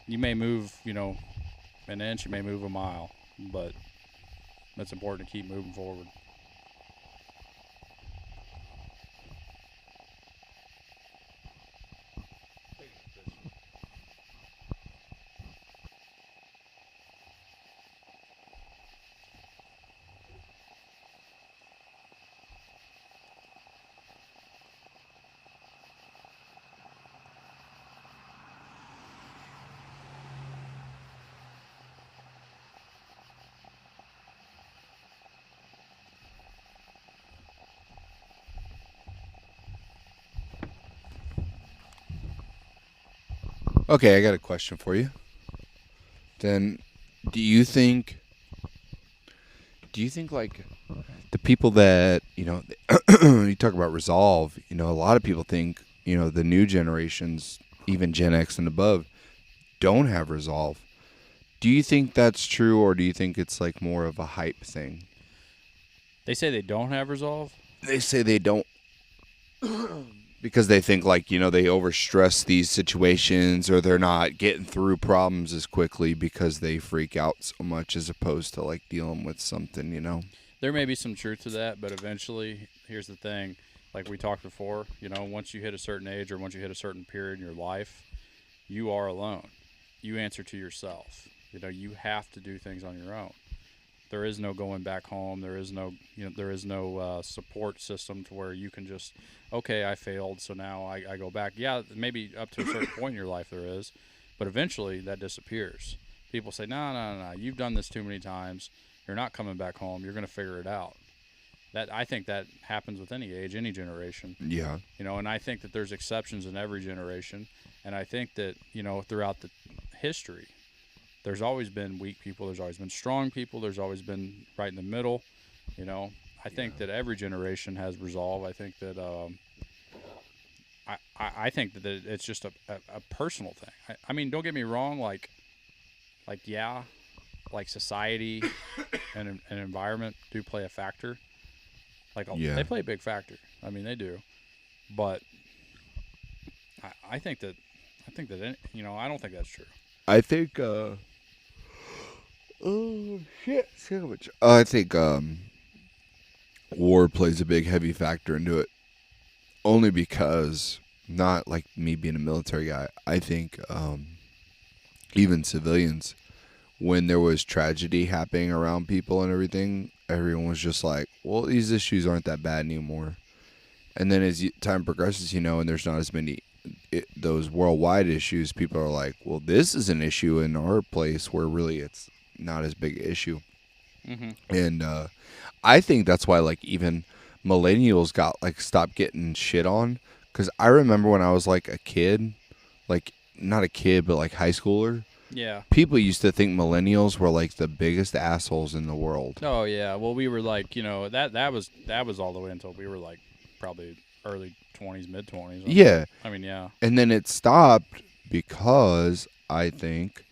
you may move, an inch, you may move a mile, but it's important to keep moving forward. Okay, I got a question for you. Then, do you think? Do you think like the people that you talk about resolve? You know, a lot of people think the new generations, even Gen X and above, don't have resolve. Do you think that's true, or do you think it's like more of a hype thing? They say they don't have resolve. They say they don't because they think like they overstress these situations, or they're not getting through problems as quickly because they freak out so much as opposed to like dealing with something. There may be some truth to that, but eventually, here's the thing. Like we talked before, once you hit a certain age or once you hit a certain period in your life, you are alone. You answer to yourself. You have to do things on your own. There is no going back home. There is no, support system to where you can just, okay, I failed, so now I go back. Yeah, maybe up to a certain point in your life there is, but eventually that disappears. People say, no, you've done this too many times. You're not coming back home. You're going to figure it out. I think that happens with any age, any generation. Yeah. And I think that there's exceptions in every generation, and I think that throughout the history, there's always been weak people. There's always been strong people. There's always been right in the middle. I think that every generation has resolve. I think that I think that it's just a personal thing. I mean, don't get me wrong. Like society and an environment do play a factor. They play a big factor. I mean, they do. But I think that I don't think that's true. I think oh shit sandwich. I think war plays a big heavy factor into it, only because, not like me being a military guy, I think even civilians, when there was tragedy happening around people and everything, everyone was just like, well, these issues aren't that bad anymore. And then as time progresses, and there's not as many those worldwide issues, people are like, well, this is an issue in our place where really it's not as big an issue. Mm-hmm. And I think that's why like even millennials got like stopped getting shit on, because I remember when I was like a kid, like not a kid but like high schooler, Yeah. people used to think millennials were like the biggest assholes in the world. Oh yeah. Well, we were like, that was all the way until we were like probably early 20s, mid 20s. Yeah. I mean, yeah. And then it stopped because I think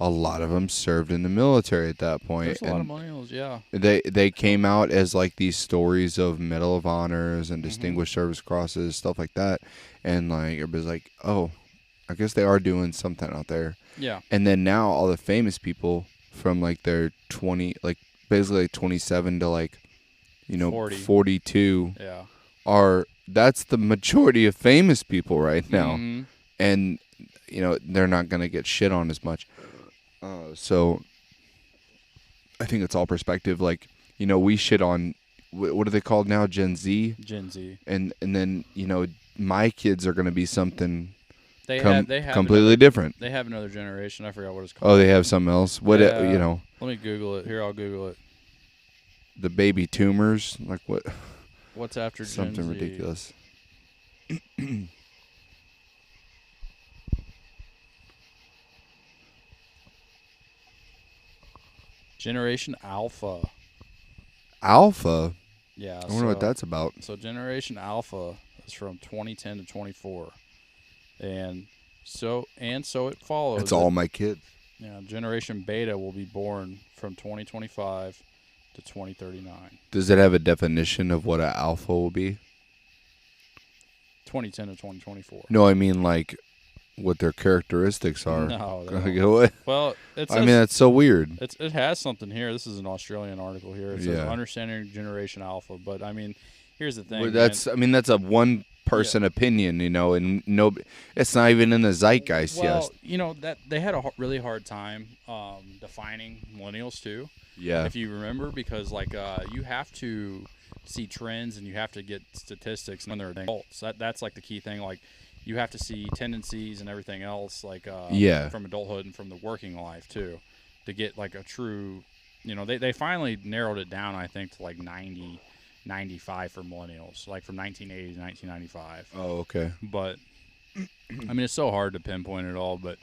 a lot of them served in the military at that point. There's a lot of millennials, yeah. They came out as like these stories of Medal of Honors and Distinguished Service Crosses, stuff like that. And like everybody's like, oh, I guess they are doing something out there. Yeah. And then now all the famous people from like their 20, like basically like 27 to like, 40. 42 Yeah. that's the majority of famous people right now. Mm-hmm. And, they're not going to get shit on as much. So I think it's all perspective. Like, we shit on, what are they called now? Gen Z? Gen Z. And then, my kids are going to be something They have completely different. They have another generation. I forgot what it's called. Oh, they have something else? What, Let me Google it. Here, I'll Google it. The baby tumors? Like what? What's after something Gen Z? ridiculous. Generation Alpha. Alpha? Yeah. I wonder what that's about. So Generation Alpha is from 2010 to 24. And so it follows. It's all my kids. Yeah, Generation Beta will be born from 2025 to 2039. Does it have a definition of what an alpha will be? 2010 to 2024. No, I mean like what their characteristics are. No. Well, that's so weird. It has something here. This is an Australian article here. It says understanding Generation Alpha. But I mean, here's the thing. Well, that's a one person opinion, and no, it's not even in the zeitgeist yet. Well, that they had a really hard time defining millennials too. Yeah. If you remember, because like you have to see trends and you have to get statistics when they're adults. That's like the key thing. Like you have to see tendencies and everything else, like from adulthood and from the working life too, to get like a true. They finally narrowed it down, I think, to like 95 for millennials, like from 1980 to 1995. Oh, okay. But I mean, it's so hard to pinpoint it all, but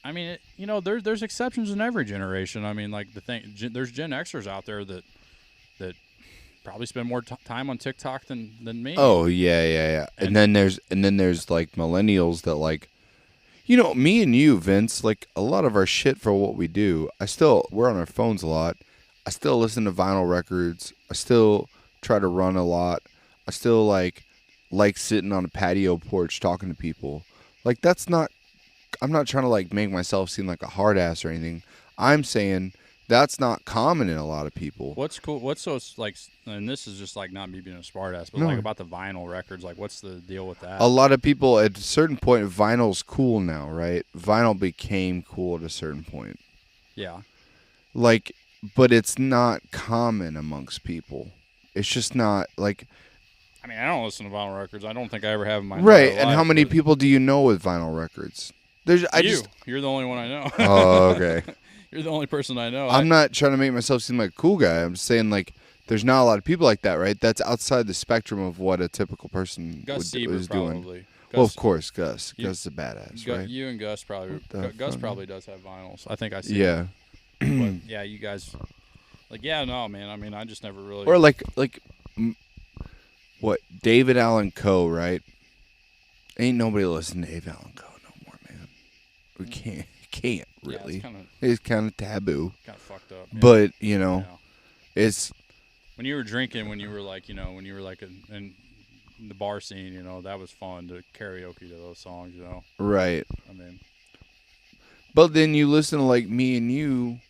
I mean, there's exceptions in every generation. I mean, like there's Gen Xers out there that probably spend more time on TikTok than me. Oh yeah. And then there's like millennials that like, me and you, Vince, like a lot of our shit for what we do. We're on our phones a lot. I still listen to vinyl records. I still try to run a lot. I still like sitting on a patio porch talking to people. Like I'm not trying to like make myself seem like a hard ass or anything. I'm saying that's not common in a lot of people. What's cool? What's so like? And this is just like not me being a smart ass, but No. like about the vinyl records. Like, what's the deal with that? A lot of people at a certain point, vinyl's cool now, right? Vinyl became cool at a certain point. Yeah. Like, but it's not common amongst people. It's just not like. I mean, I don't listen to vinyl records. I don't think I ever have in my Right, entire and life, how many but people do you know with vinyl records? You're the only one I know. Oh, okay. You're the only person I know. I'm not trying to make myself seem like a cool guy. I'm just saying, like, there's not a lot of people like that, right? That's outside the spectrum of what a typical person Gus is Siebert doing. probably. Well, of course, Gus. Gus is a badass, right? You and Gus probably. Gus probably does have vinyls. I think I see. Yeah. But yeah, you guys. Like, yeah, no, man. I mean, I just never really. Or what? David Allan Coe, right? Ain't nobody listening to David Allan Coe no more, man. We can't really. Yeah, it's kind of taboo. Kind of fucked up. Yeah. But it's when you were drinking, when you were like in the bar scene, that was fun to karaoke to those songs, right. I mean, but then you listen to like me and you.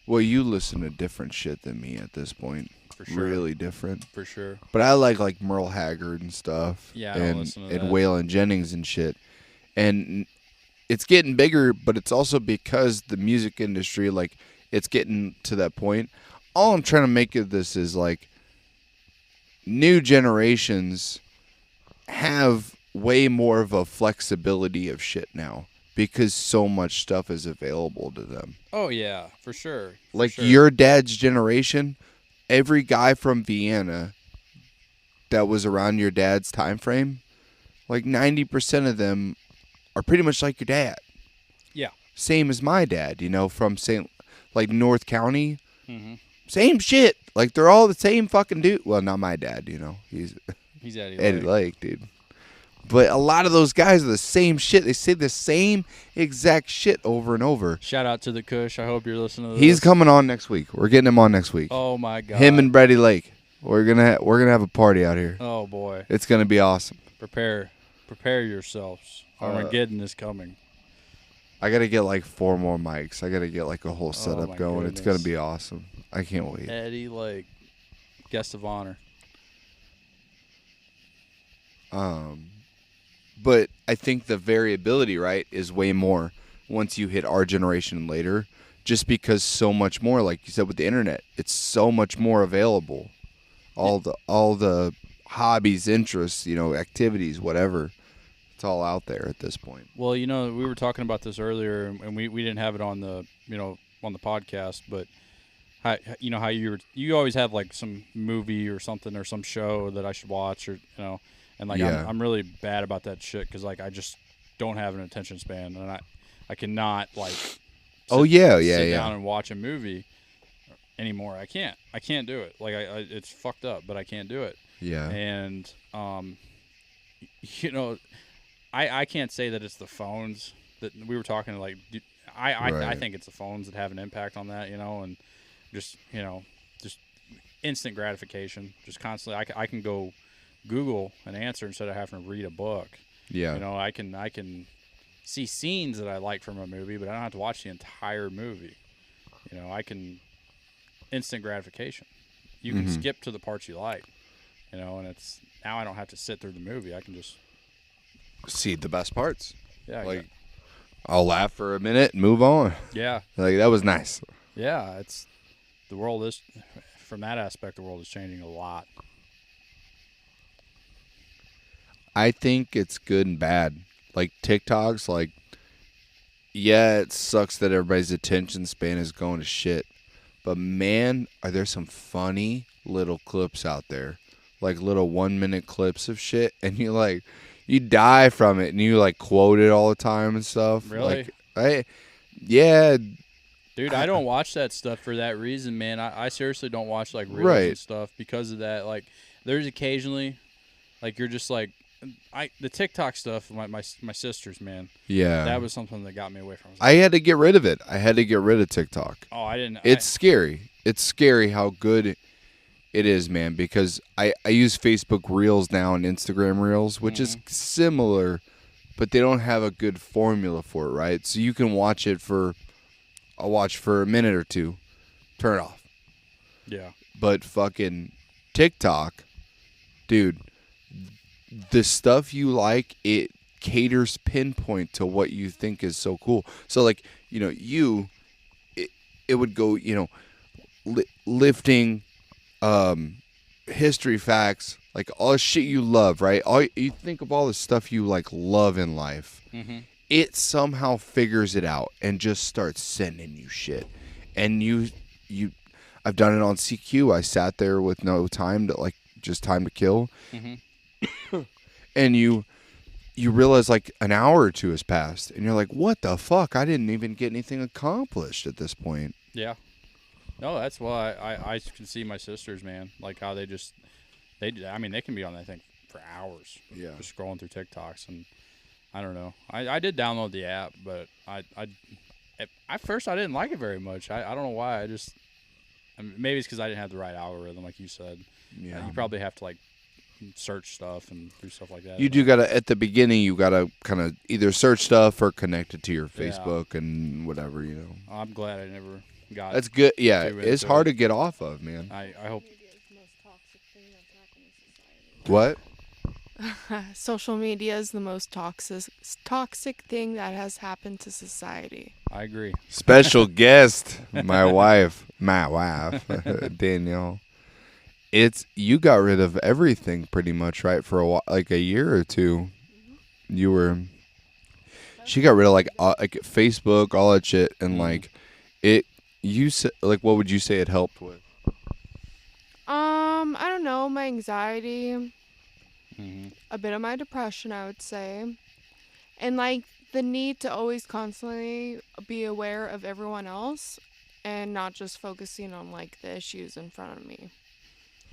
Well, you listen to different shit than me at this point. For sure. Really different. For sure. But I like Merle Haggard and stuff. Yeah, I don't listen to that. And Waylon Jennings and shit. And it's getting bigger, but it's also because the music industry, like, it's getting to that point. All I'm trying to make of this is, like, new generations have way more of a flexibility of shit now because so much stuff is available to them. Oh, yeah, for sure. Your dad's generation, every guy from Vienna that was around your dad's time frame, like 90% of them are pretty much like your dad. Yeah. Same as my dad, from North County. Mm-hmm. Same shit. Like, they're all the same fucking dude. Well, not my dad, He's Eddie Lake, dude. But a lot of those guys are the same shit. They say the same exact shit over and over. Shout out to the Kush. I hope you're listening to this. He's coming on next week. We're getting him on next week. Oh my god. Him and Brady Lake. We're gonna have a party out here. Oh boy. It's gonna be awesome. Prepare yourselves. Armageddon is coming. I gotta get like 4 more mics. I gotta get like a whole setup going. Goodness. It's gonna be awesome. I can't wait. Eddie Lake, guest of honor. But I think the variability, right, is way more once you hit our generation and later, just because so much more, like you said with the internet, it's so much more available. All the hobbies, interests, activities, whatever, it's all out there at this point. Well, we were talking about this earlier, and we didn't have it on the on the podcast, but how you always have like some movie or something or some show that I should watch or And like Yeah. I'm really bad about that shit because like I just don't have an attention span and I cannot like sit down and watch a movie anymore. I can't do it. Like I it's fucked up, but I can't do it. Yeah. And I can't say that it's the phones that we were talking like I Right. think it's the phones that have an impact on that, and just just instant gratification, just constantly I can go Google an answer instead of having to read a book. Yeah. I can see scenes that I like from a movie, but I don't have to watch the entire movie. I can instant gratification. You can skip to the parts you like, and it's now I don't have to sit through the movie. I can just see the best parts. Yeah. Like I'll laugh for a minute and move on. Yeah. Like that was nice. Yeah, it's the world is from that aspect the world is changing a lot. I think it's good and bad. Like TikTok's like, yeah, it sucks that everybody's attention span is going to shit. But man, are there some funny little clips out there. Like little 1-minute clips of shit. And you die from it, and you like quote it all the time and stuff. Really? Yeah, Dude, I don't watch that stuff for that reason, man. I seriously don't watch like reels right. and stuff because of that. Like, there's occasionally, like you're just like, the TikTok stuff. My sisters, man. Yeah, That was something that got me away from. I had to get rid of it. I had to get rid of TikTok. Oh, I didn't. It's scary. It's scary how good it is, man, because I use Facebook Reels now and Instagram Reels, which is similar, but they don't have a good formula for it, right? So you can watch it I'll watch for a minute or two, turn it off. Yeah. But fucking TikTok, dude, the stuff you like, it caters pinpoint to what you think is so cool. So like, it would go, lifting, history facts, like all the shit you love, right? You think of all the stuff you like love in life. Mm-hmm. It somehow figures it out and just starts sending you shit. And I've done it on CQ. I sat there with no time to just time to kill. Mm-hmm. And you realize like an hour or two has passed and you're like, what the fuck? I didn't even get anything accomplished at this point. Yeah. No, that's why I can see my sisters, man. Like how they can be on that thing for hours. Yeah. Just scrolling through TikToks, and I don't know. I did download the app, but at first I didn't like it very much. I don't know why. Maybe it's because I didn't have the right algorithm, like you said. Yeah. You probably have to like search stuff and do stuff like that. You do gotta at the beginning. You gotta kind of either search stuff or connect it to your Facebook and whatever. I'm glad I never got. That's good. Yeah, too it's into hard it. to get off of, man. I hope. What? Social media is the most toxic thing that has happened to society. I agree. Special guest, my wife, Danielle. You got rid of everything pretty much, right? For a while, like a year or two. She got rid of like Facebook, all that shit, and like it. You said like, what would you say it helped with? I don't know, my anxiety, a bit of my depression, I would say, and like the need to always constantly be aware of everyone else and not just focusing on like the issues in front of me.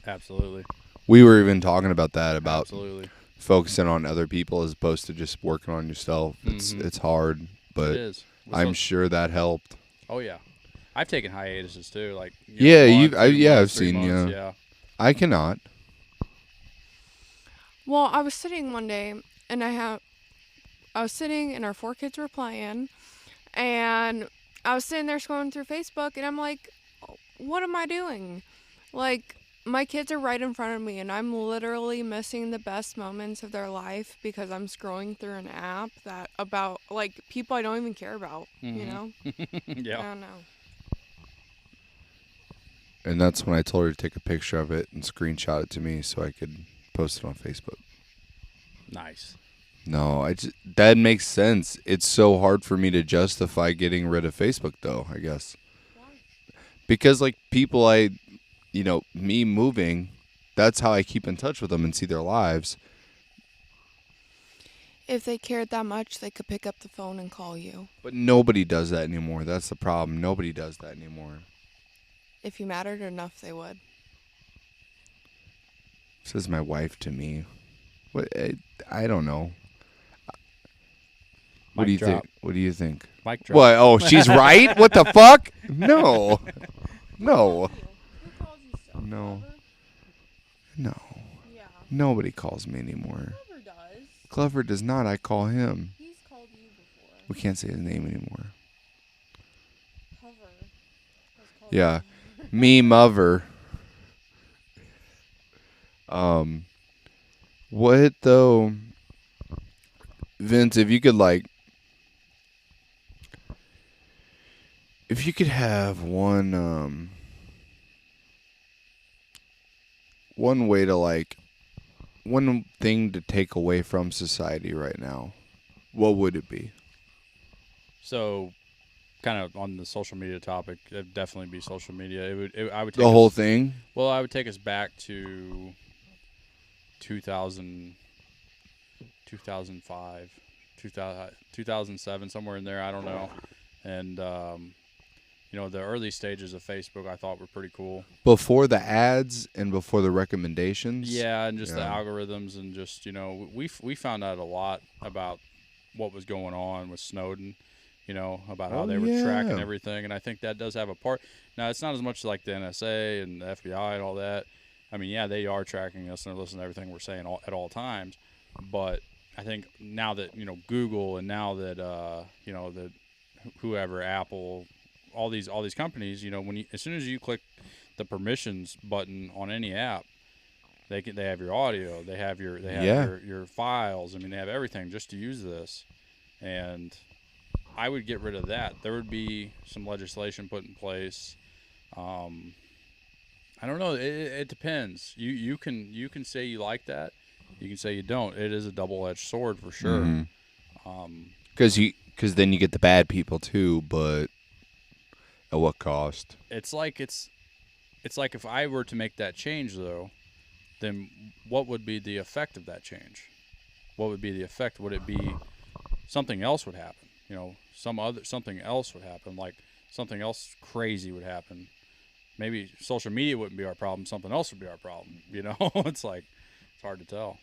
Absolutely. We were even talking about that, about Absolutely. focusing on other people as opposed to just working on yourself. It's hard, but It is. I'm sure that helped. Oh yeah, I've taken hiatuses too. Like I've 3 seen months, you. Yeah. I cannot. Well, I was sitting one day and I was sitting and our 4 kids were playing and I was sitting there scrolling through Facebook and I'm like, what am I doing? Like, my kids are right in front of me and I'm literally missing the best moments of their life because I'm scrolling through an app that about like people I don't even care about, you know? Yeah. I don't know. And that's when I told her to take a picture of it and screenshot it to me so I could post it on Facebook. Nice. No, that makes sense. It's so hard for me to justify getting rid of Facebook, though, I guess. Why? Because, like, people me moving, that's how I keep in touch with them and see their lives. If they cared that much, they could pick up the phone and call you. But nobody does that anymore. That's the problem. Nobody does that anymore. If you mattered enough, they would. Says my wife to me. What? I don't know. What do you think? What do you think? Mic drop. What? Oh, she's right? What the fuck? No. No. Who calls you so? No. No. Yeah. Nobody calls me anymore. Clever does. Clever does not. I call him. He's called you before. We can't say his name anymore. Cover. Yeah. Me, mother. What though, Vince? If you could have one way to one thing to take away from society right now, what would it be? So, kind of on the social media topic, it'd definitely be social media. I would take The whole thing? Well, I would take us back to 2000. 2005, 2007, somewhere in there. I don't know. And the early stages of Facebook I thought were pretty cool. Before the ads and before the recommendations. Yeah, and just the algorithms, and just we found out a lot about what was going on with Snowden. About how they were tracking everything, and I think that does have a part. Now, it's not as much like the NSA and the FBI and all that. I mean, yeah, they are tracking us and they're listening to everything we're saying at all times. But I think now that Google, and now that that whoever, Apple, all these companies, as soon as you click the permissions button on any app, they have your audio, they have your files. I mean, they have everything just to use this, and I would get rid of that. There would be some legislation put in place. I don't know. It depends. You can say you like that. You can say you don't. It is a double-edged sword for sure. Because then you get the bad people too, but at what cost? It's like if I were to make that change, though, then what would be the effect of that change? What would be the effect? Would it be something else would happen? Something else would happen, like something else crazy would happen. Maybe social media wouldn't be our problem. Something else would be our problem. It's like, it's hard to tell,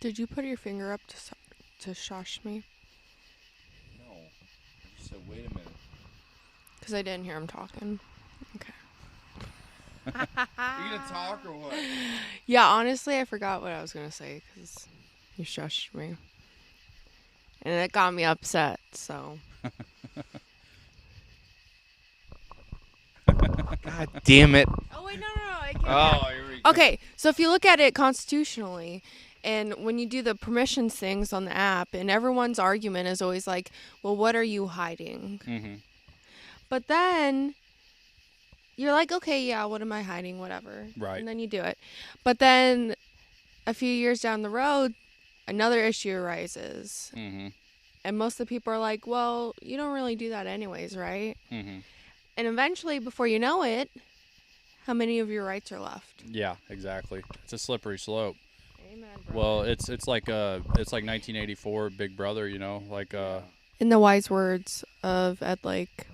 Did you put your finger up to shush me? No. I just said, wait a minute. Because I didn't hear him talking. Okay. You gonna talk or what? Yeah, honestly, I forgot what I was going to say because you shushed me. And it got me upset, so. God damn it. Oh, wait, no. Here we go. Okay, so if you look at it constitutionally, and when you do the permissions things on the app, and everyone's argument is always like, well, what are you hiding? Mm-hmm. But then you're like, okay, yeah, what am I hiding? Whatever. Right. And then you do it. But then a few years down the road, another issue arises. Mm-hmm. And most of the people are like, well, you don't really do that anyways, right? Mm-hmm. And eventually, before you know it, how many of your rights are left? Yeah, exactly. It's a slippery slope. Amen, brother. Well, it's like 1984 Big Brother, like In the wise words of Ed Lake,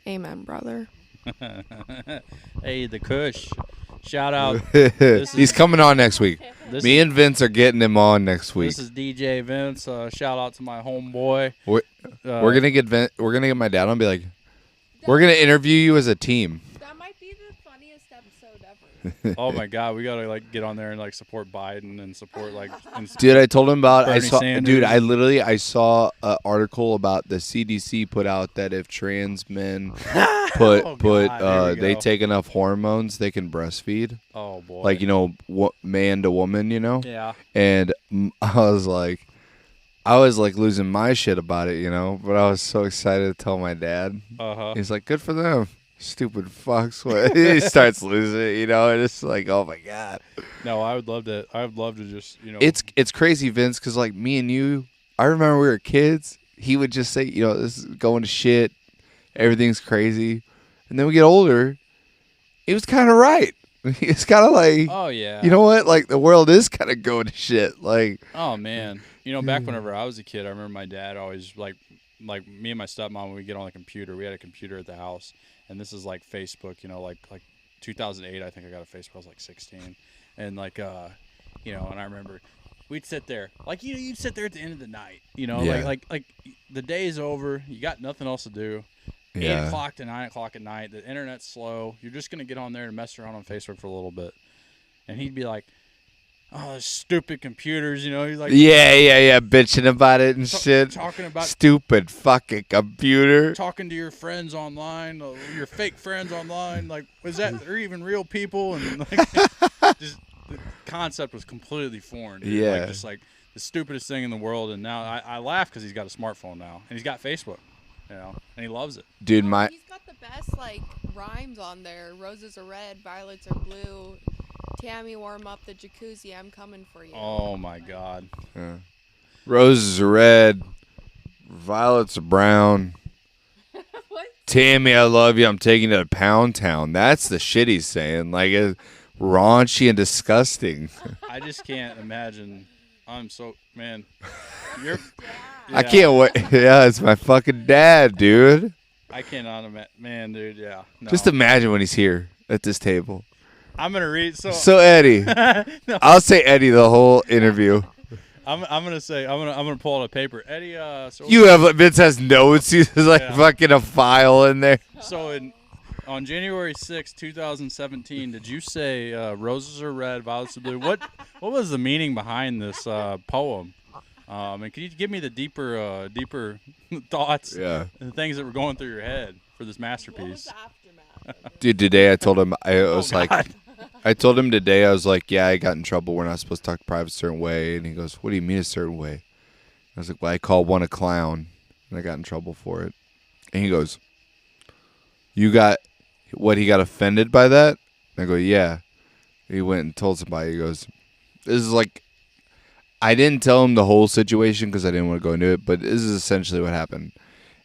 amen, brother. Hey, the Kush. Shout out. He's coming on next week. Me and Vince are getting him on next week. This is DJ Vince. Shout out to my homeboy. We're gonna get We're gonna get my dad on and be like, we're gonna interview you as a team. That might be the funniest episode ever. Oh my God, we gotta get on there and support Biden and support Dude, I told him about. Bernie Sanders. I saw an article about the CDC put out that if trans men they take enough hormones, they can breastfeed. Oh boy. Like man to woman. Yeah. And I was like losing my shit about it, but I was so excited to tell my dad. He's like, good for them. Stupid fucks. He starts losing it, and it's like, oh my God. No, I would love to just, It's crazy, Vince, because like me and you, I remember we were kids. He would just say, this is going to shit. Everything's crazy. And then we get older. He was kind of right. It's kind of like, oh yeah, you know what? Like the world is kind of going to shit. Like, oh man, back whenever I was a kid, I remember my dad always like me and my stepmom, when we get on the computer, we had a computer at the house, and this is like Facebook, like 2008. I think I got a Facebook. I was like 16, and and I remember we'd sit there, you'd sit there at the end of the night, like the day is over, you got nothing else to do. 8 o'clock to 9 o'clock at night, the internet's slow. You're just going to get on there and mess around on Facebook for a little bit. And he'd be like, oh, those stupid computers, He's like, yeah, bitching about it and shit. Talking about stupid fucking computer. Talking to your friends online, your fake friends online. Like, was that, they're even real people? And just the concept was completely foreign, dude. Yeah. Just the stupidest thing in the world. And now I laugh because he's got a smartphone now. And he's got Facebook. And he loves it. Dude, he's got the best rhymes on there. Roses are red, violets are blue. Tammy, warm up the jacuzzi. I'm coming for you. Oh my God. Roses are red, violets are brown. What? Tammy, I love you. I'm taking you to Pound Town. That's the shit he's saying. Like, raunchy and disgusting. I just can't imagine. I'm so man. You're. I Yeah, can't wait. Yeah, it's my fucking dad, dude. I cannot imagine. Man, dude. Yeah. No. Just imagine when he's here at this table. I'm gonna read. So Eddie, No, I'll say Eddie the whole interview. I'm gonna say I'm gonna pull out a paper. Eddie. So You have Vince has notes. He's like Yeah. fucking a file in there. So on January 6, 2017, did you say roses are red, violets are blue? What was the meaning behind this poem? And can you give me the deeper thoughts Yeah. and things that were going through your head for this masterpiece? Dude, today I told him I Oh, was like, God. I told him today I was like, yeah, I got in trouble. We're not supposed to talk private a certain way. And he goes, what do you mean a certain way? I was like, well, I called one a clown, and I got in trouble for it. And he goes, you got what? He got offended by that? And I go, yeah. He went and told somebody. He goes, this is like, I didn't tell him the whole situation because I didn't want to go into it, but this is essentially what happened.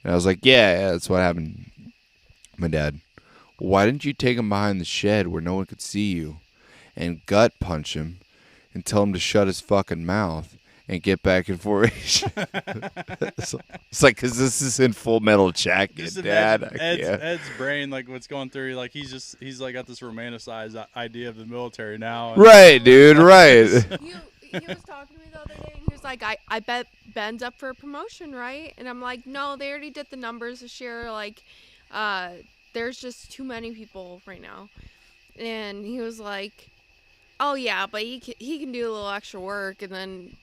And I was like, yeah, that's what happened. My dad, why didn't you take him behind the shed where no one could see you and gut punch him and tell him to shut his fucking mouth and get back in formation? It's like, because this is in Full Metal Jacket, Just Dad. imagine I can't. Ed's brain, like what's going through, like he's like got this romanticized idea of the military now. And Right, dude, right. He was talking to me the other day, and he was like, I bet Ben's up for a promotion, right? And I'm like, no, they already did the numbers this year. Like, there's just too many people right now. And he was like, oh, yeah, but he can do a little extra work, and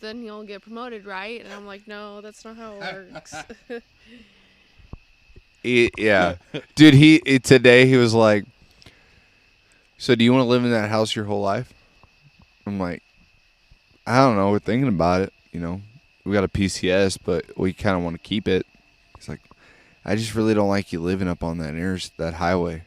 then he'll get promoted, right? And I'm like, no, that's not how it works. Yeah. Dude, today he was like, so do you want to live in that house your whole life? I'm like, I don't know. We're thinking about it. You know, we got a PCS, but we kind of want to keep it. He's like, I just really don't like you living up on that highway.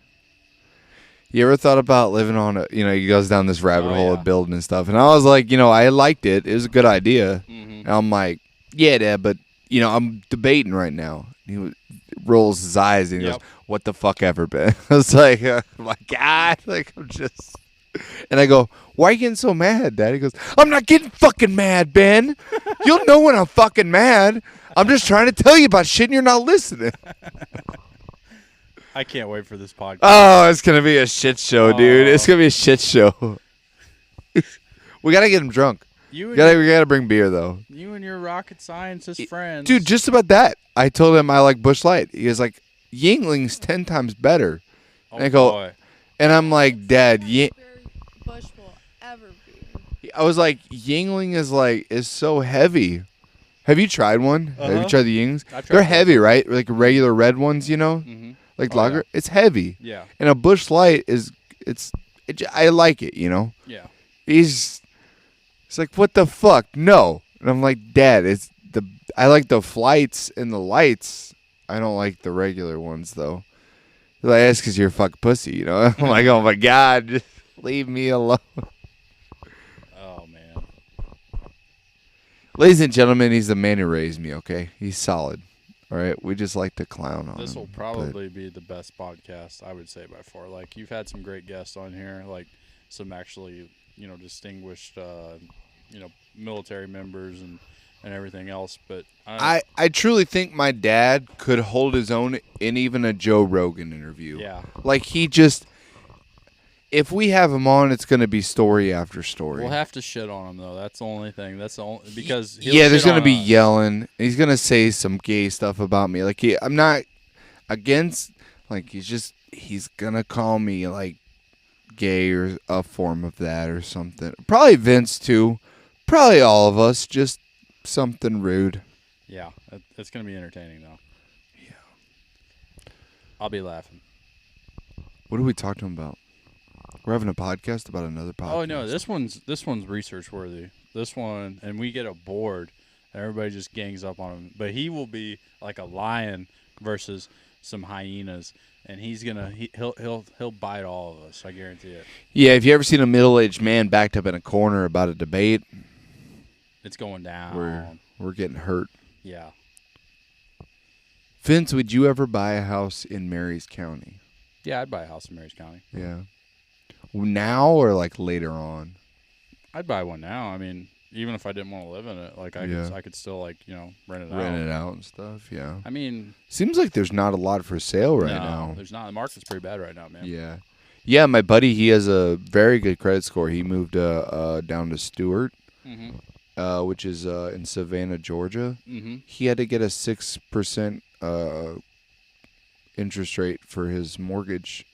You ever thought about living on a, he goes down this rabbit Oh, hole yeah. of building and stuff. And I was like, I liked it. It was a good idea. Mhm. And I'm like, yeah, Dad, but, I'm debating right now. Rolls his eyes and he Yep. goes, what the fuck ever, Ben? I was like, my God. Like, I'm just. And I go, why are you getting so mad, Dad? He goes, I'm not getting fucking mad, Ben. You'll know when I'm fucking mad. I'm just trying to tell you about shit and you're not listening. I can't wait for this podcast. Oh, it's going to be a shit show, dude. It's Oh. going to be a shit show. We got to get him drunk. You We got to bring beer, though. you and your rocket scientist friends, Dude, just about that. I told him I like Busch Light. He was like, Yingling's 10 times better. Oh, and I go- boy. And I'm like, Dad, Bush will ever be. I was like, Yingling is so heavy. Have you tried one? Have you Uh-huh. tried the Yings? I've tried They're both. heavy, right? Like regular red ones, Mhm. like Oh, lager. yeah. It's heavy. Yeah, And a Busch Light I like it, yeah. He's like, what the fuck? No. And I'm like, Dad, I like the flights and the lights. I don't like the regular ones though. He's like, that's because you're a fucking pussy, I'm like, oh my God, just leave me alone. Oh man. Ladies and gentlemen, he's the man who raised me, okay? He's solid. All right? We just like to clown on This him. will probably be the best podcast, I would say, by far. Like, you've had some great guests on here, like some actually, distinguished, military members and everything else. But I truly think my dad could hold his own in even a Joe Rogan interview. yeah, Like, if we have him on, it's going to be story after story. we'll have to shit on him though. That's the only thing. That's the only because Yeah, there's going to be yelling. He's going to say some gay stuff about me. Like, I'm not against, like, he's going to call me, like, gay or a form of that or something. Probably Vince, too. Probably all of us. Just something rude. Yeah, it's going to be entertaining though. Yeah, I'll be laughing. What do we talk to him about? We're having a podcast about another podcast. Oh no, this one's research worthy. This one, and we get a board, and everybody just gangs up on him. But he will be like a lion versus some hyenas, and he'll bite all of us. I guarantee it. Yeah, have you ever seen a middle-aged man backed up in a corner about a debate? It's going down. We're getting hurt. Yeah. Vince, would you ever buy a house in Marys County? Yeah, I'd buy a house in Marys County. Yeah. Now or like later on? I'd buy one now. I mean, even if I didn't want to live in it, like I could still like rent it out. Rent it out and stuff. Yeah. I mean, seems like there's not a lot for sale right no, now. there's not. The market's pretty bad right now, man. Yeah. Yeah, my buddy, he has a very good credit score. He moved down to Stewart, which is in Savannah, Georgia. Mm-hmm. He had to get a 6% interest rate for his mortgage,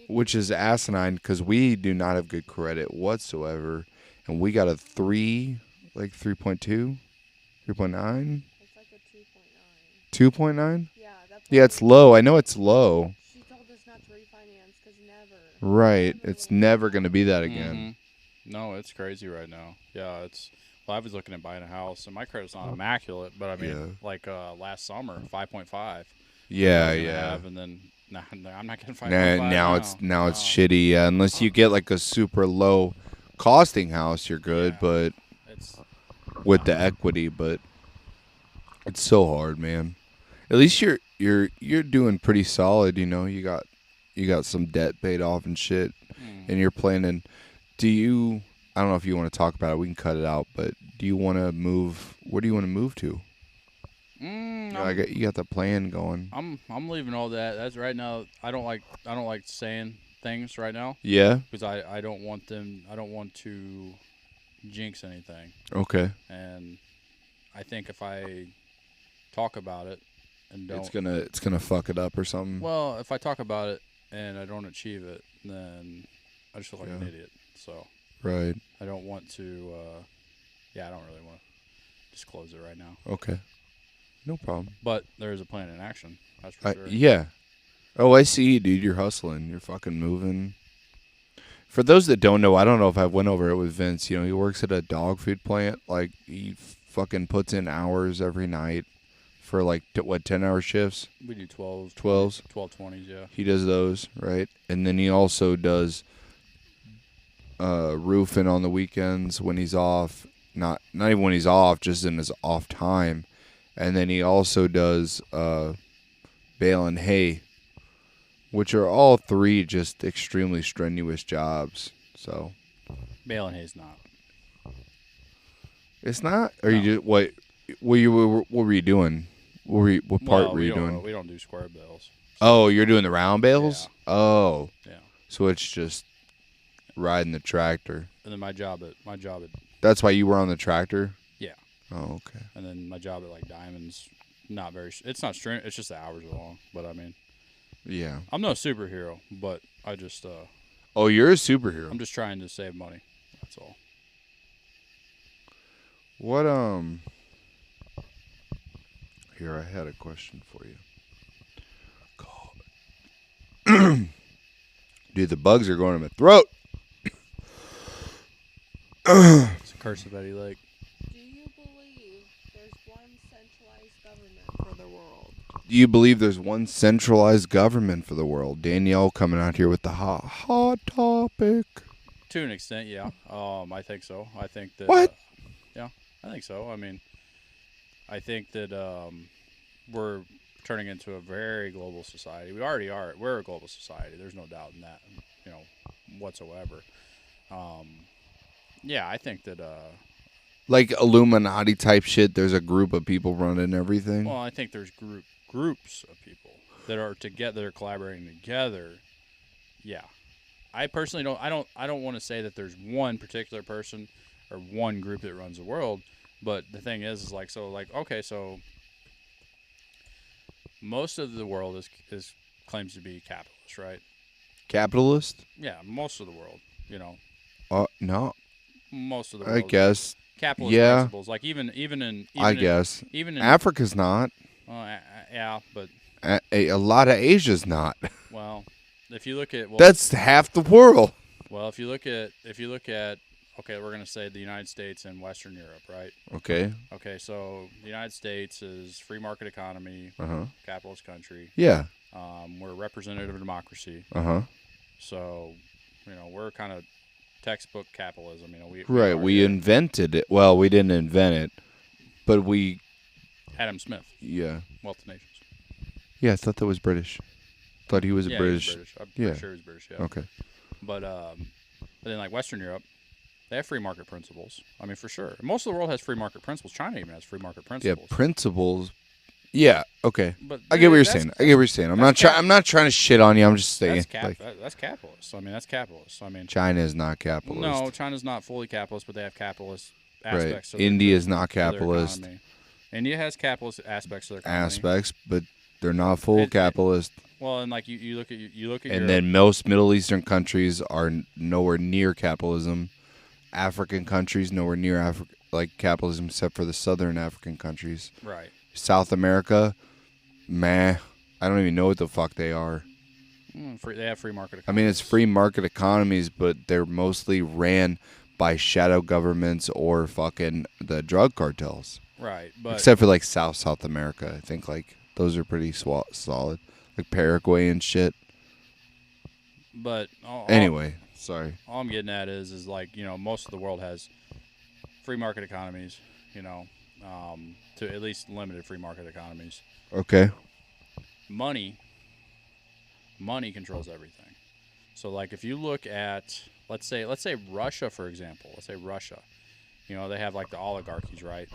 which is asinine because we do not have good credit whatsoever, and we got a 3.2, 3.9, It's like a 2.9. Yeah, that's Yeah, it's low. I know it's low. She told us not to refinance because never. Right, it's never gonna be that again. Mm-hmm. No, it's crazy right now. Yeah, it's. Well, I was looking at buying a house, and my credit's not immaculate, but I mean, last summer, 5.5. Yeah, And then I'm not getting 5.5 now it's shitty. Yeah, unless you get like a super low costing house, you're good. Yeah. But It's with the equity, but it's so hard, man. At least you're doing pretty solid. You got some debt paid off and shit, and you're planning. I don't know if you want to talk about it. We can cut it out. But do you want to move? Where do you want to move to? You got the plan going. I'm leaving all that. That's right now. I don't like saying things right now. Yeah. Because I don't want to jinx anything. Okay. And I think if I talk about it and don't, it's gonna fuck it up or something. Well, if I talk about it and I don't achieve it, then I just look like an idiot. So. Right. I don't want to. I don't really want to disclose it right now. Okay. No problem. But there is a plan in action. That's for sure. Yeah. Oh, I see, dude. You're hustling. You're fucking moving. For those that don't know, I don't know if I went over it with Vince. He works at a dog food plant. Like, he fucking puts in hours every night for, 10-hour shifts? We do 12s. 12s? 12/20s, yeah. He does those, right? And then he also does roofing on the weekends when he's off. Not even when he's off, just in his off time. And then he also does baling hay, which are all three just extremely strenuous jobs. So baling hay's not. It's not? Or you just what were you doing? What part were you doing? We don't do square bales. Oh, you're doing the round bales? Yeah. Oh. Yeah. So it's just riding the tractor. And then my job at That's why you were on the tractor? Yeah. Oh, okay. And then my job at Diamonds, not very. It's not strenuous. It's just the hours are long. But I mean, yeah. I'm no superhero, but I just. Oh, you're a superhero. I'm just trying to save money. That's all. What Here, I had a question for you. God. Dude, the bugs are going in my throat. It's a curse of Eddie Lake. Do you believe there's one centralized government for the world? Do you believe there's one centralized government for the world? Danielle coming out here with the hot topic. To an extent, yeah. I think so. I think that. What? Yeah, I think so. I mean, I think that we're turning into a very global society. We already are. We're a global society. There's no doubt in that, whatsoever. Yeah, I think that. Like Illuminati type shit. There's a group of people running everything. Well, I think there's groups of people that are together, that are collaborating together. Yeah, I personally don't. I don't want to say that there's one particular person or one group that runs the world. But the thing is okay, so most of the world is claims to be capitalist, right? Capitalist? Yeah, most of the world. No. Most of the world. I guess. Capitalist principles, like even in Africa's not. Yeah, but a lot of Asia's not. Well, if you look at that's half the world. Well, if you look at okay, we're gonna say the United States and Western Europe, right? Okay. Okay, so the United States is free market economy, capitalist country. Yeah. We're a representative democracy. So, we're kind of textbook capitalism. We invented it. Well, we didn't invent it, but we. Adam Smith. Yeah. Wealth of Nations. Yeah, I thought that was British. Thought he was a Yeah, British. he's British. I'm Yeah. pretty sure he's British. Yeah. Okay. But then like Western Europe, they have free market principles. I mean, for sure. Most of the world has free market principles. China even has free market Yeah, principles. principles. Yeah. Okay. But I get what you're that's- saying. I get what you're saying. I'm not trying. I'm not trying to shit on you. I'm just saying. That's capitalist. I mean, that's capitalist. I mean, China is not capitalist. no, China's not fully capitalist, but they have capitalist Right. aspects. To their- India is not to their capitalist. economy. India has capitalist aspects to their economy. Aspects, but they're not full It- capitalist. Well, and like you look at Europe, And then most Middle Eastern countries are nowhere near capitalism. African countries nowhere near capitalism, except for the southern African countries. right. South America, meh. I don't even know what the fuck they are. They have free market. I mean, it's free market economies, but they're mostly ran by shadow governments or fucking the drug cartels. Right, but Except for like South America, I think like those are pretty solid, like Paraguay and shit. but Anyway, sorry. all I'm getting at is like most of the world has free market economies. To at least limited free market economies. Okay. Money controls everything. So like if you look at let's say Russia, for example. Let's say Russia. They have like the oligarchies, right?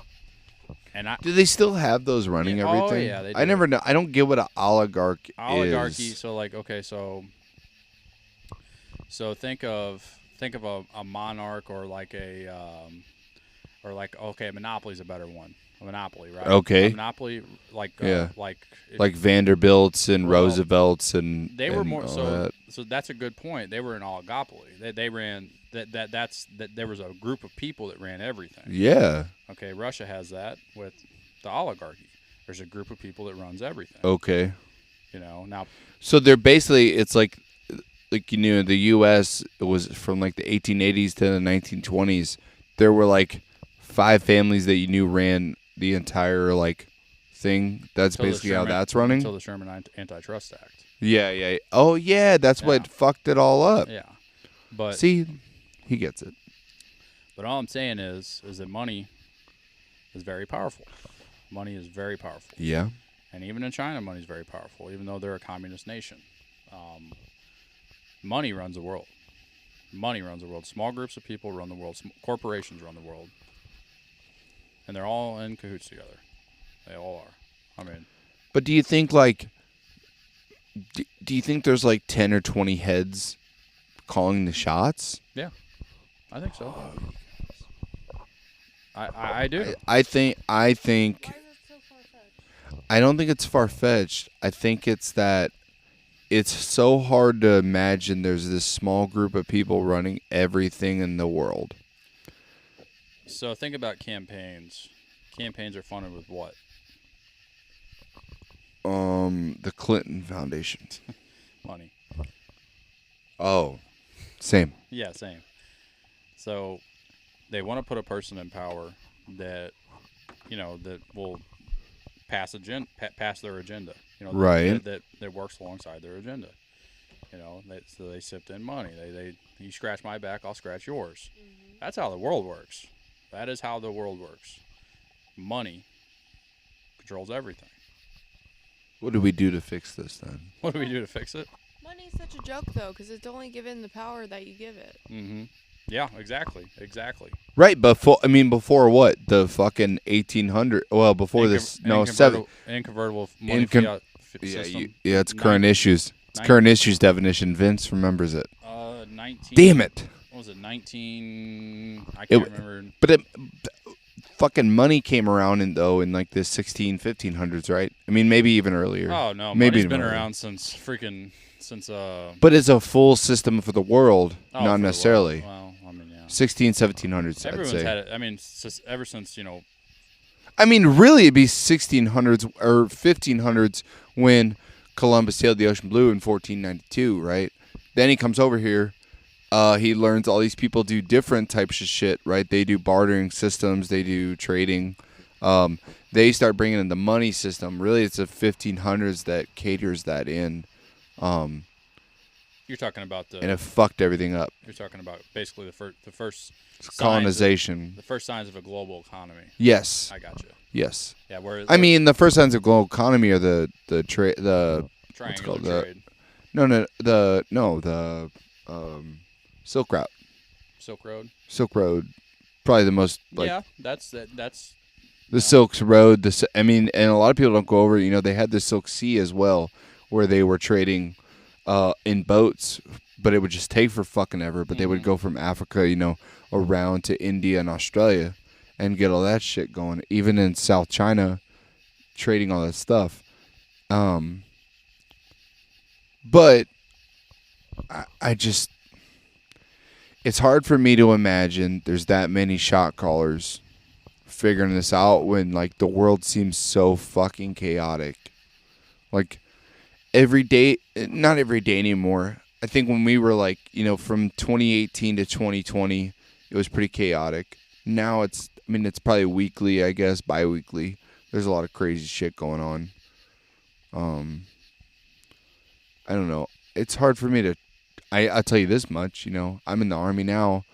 And Do they still have those running Yeah, oh, everything? yeah, they I do. never know. I don't get what an oligarchy is. So like okay, so think of a monarch or like a monopoly's a better one. A monopoly, right? Okay. A monopoly like Yeah. if- Like Vanderbilts and Well, Roosevelts and they were and more all so. that. So that's a good point. They were an oligopoly. They ran that. There was a group of people that ran everything. Yeah. Okay, Russia has that with the oligarchy. There's a group of people that runs everything. Okay. Now So they're basically it's like the U.S. was from like the 1880s to the 1920s. There were like 5 families that you knew ran the entire like thing. That's until the basically how Sherman- that's running. until the Sherman Antitrust Act. Yeah. Oh yeah, that's Yeah. what fucked it all up. Yeah, but See, he gets it. But all I'm saying is that money is very powerful. Money is very powerful. Yeah. And even in China, money is very powerful, even though they're a communist nation. Money runs the world. Money runs the world. Small groups of people run the world. Corporations run the world. And they're all in cahoots together. They all are. I mean, But do you think like do you think there's like 10 or 20 heads calling the shots? I think so. I do. I think Why is it so far-fetched? I don't think it's far-fetched. I think it's that it's so hard to imagine there's this small group of people running everything in the world. So think about campaigns. Campaigns are funded with what? The Clinton Foundation. Money. Oh, same. Yeah, same. So they want to put a person in power that that will pass their agenda. Right. That works alongside their agenda. So they sift in money. They you scratch my back, I'll scratch yours. That's how the world works. That is how the world works. Money controls everything. What do we do to fix this then? What do we do to fix it? Money's such a joke though, because it's only given the power that you give it. Mm-hmm. Yeah, exactly. Right, before what? The fucking 1800. Well, before this, no, 7. Inconvertible money Incon- fiat Yeah, system. it's current issues. It's nine- current issues definition. Vince remembers it. 19. Damn it! What was it? 19. I It can't w- remember. But fucking money came around in like the 1500s, right? I mean, maybe even earlier. Oh no, maybe money's even been earlier. around since But it's a full system for the world, oh, for not the necessarily. world. Well, I mean, yeah. 1700s, I'd Everyone's say. had it. I mean, ever since I mean, really, it'd be 1600s or 1500s when Columbus sailed the ocean blue in 1492, right? Then he comes over here. He learns all these people do different types of shit, right? They do bartering systems. They do trading. They start bringing in the money system. Really, it's the 1500s that caters that in. you're talking about And it fucked everything up. you're talking about basically the first Colonization. the first signs of a global economy. Yes. I got you. Yes. Yeah, where I mean, the first signs of global economy are the triangular called that? trade. The Silk Route. Silk Road. Silk Road, probably the most like Yeah, that's the Silk Road. I mean, and a lot of people don't go over. They had the Silk Sea as well, where they were trading in boats, but it would just take for fucking ever. But they would go from Africa, around to India and Australia, and get all that shit going. Even in South China, trading all that stuff. But I just, it's hard for me to imagine there's that many shot callers figuring this out when like the world seems so fucking chaotic. Like every day, not every day anymore. I think when we were like, from 2018 to 2020, it was pretty chaotic. Now it's probably weekly, I guess, bi-weekly. There's a lot of crazy shit going on. I don't know. It's hard for me to, I'll tell you this much, I'm in the Army now.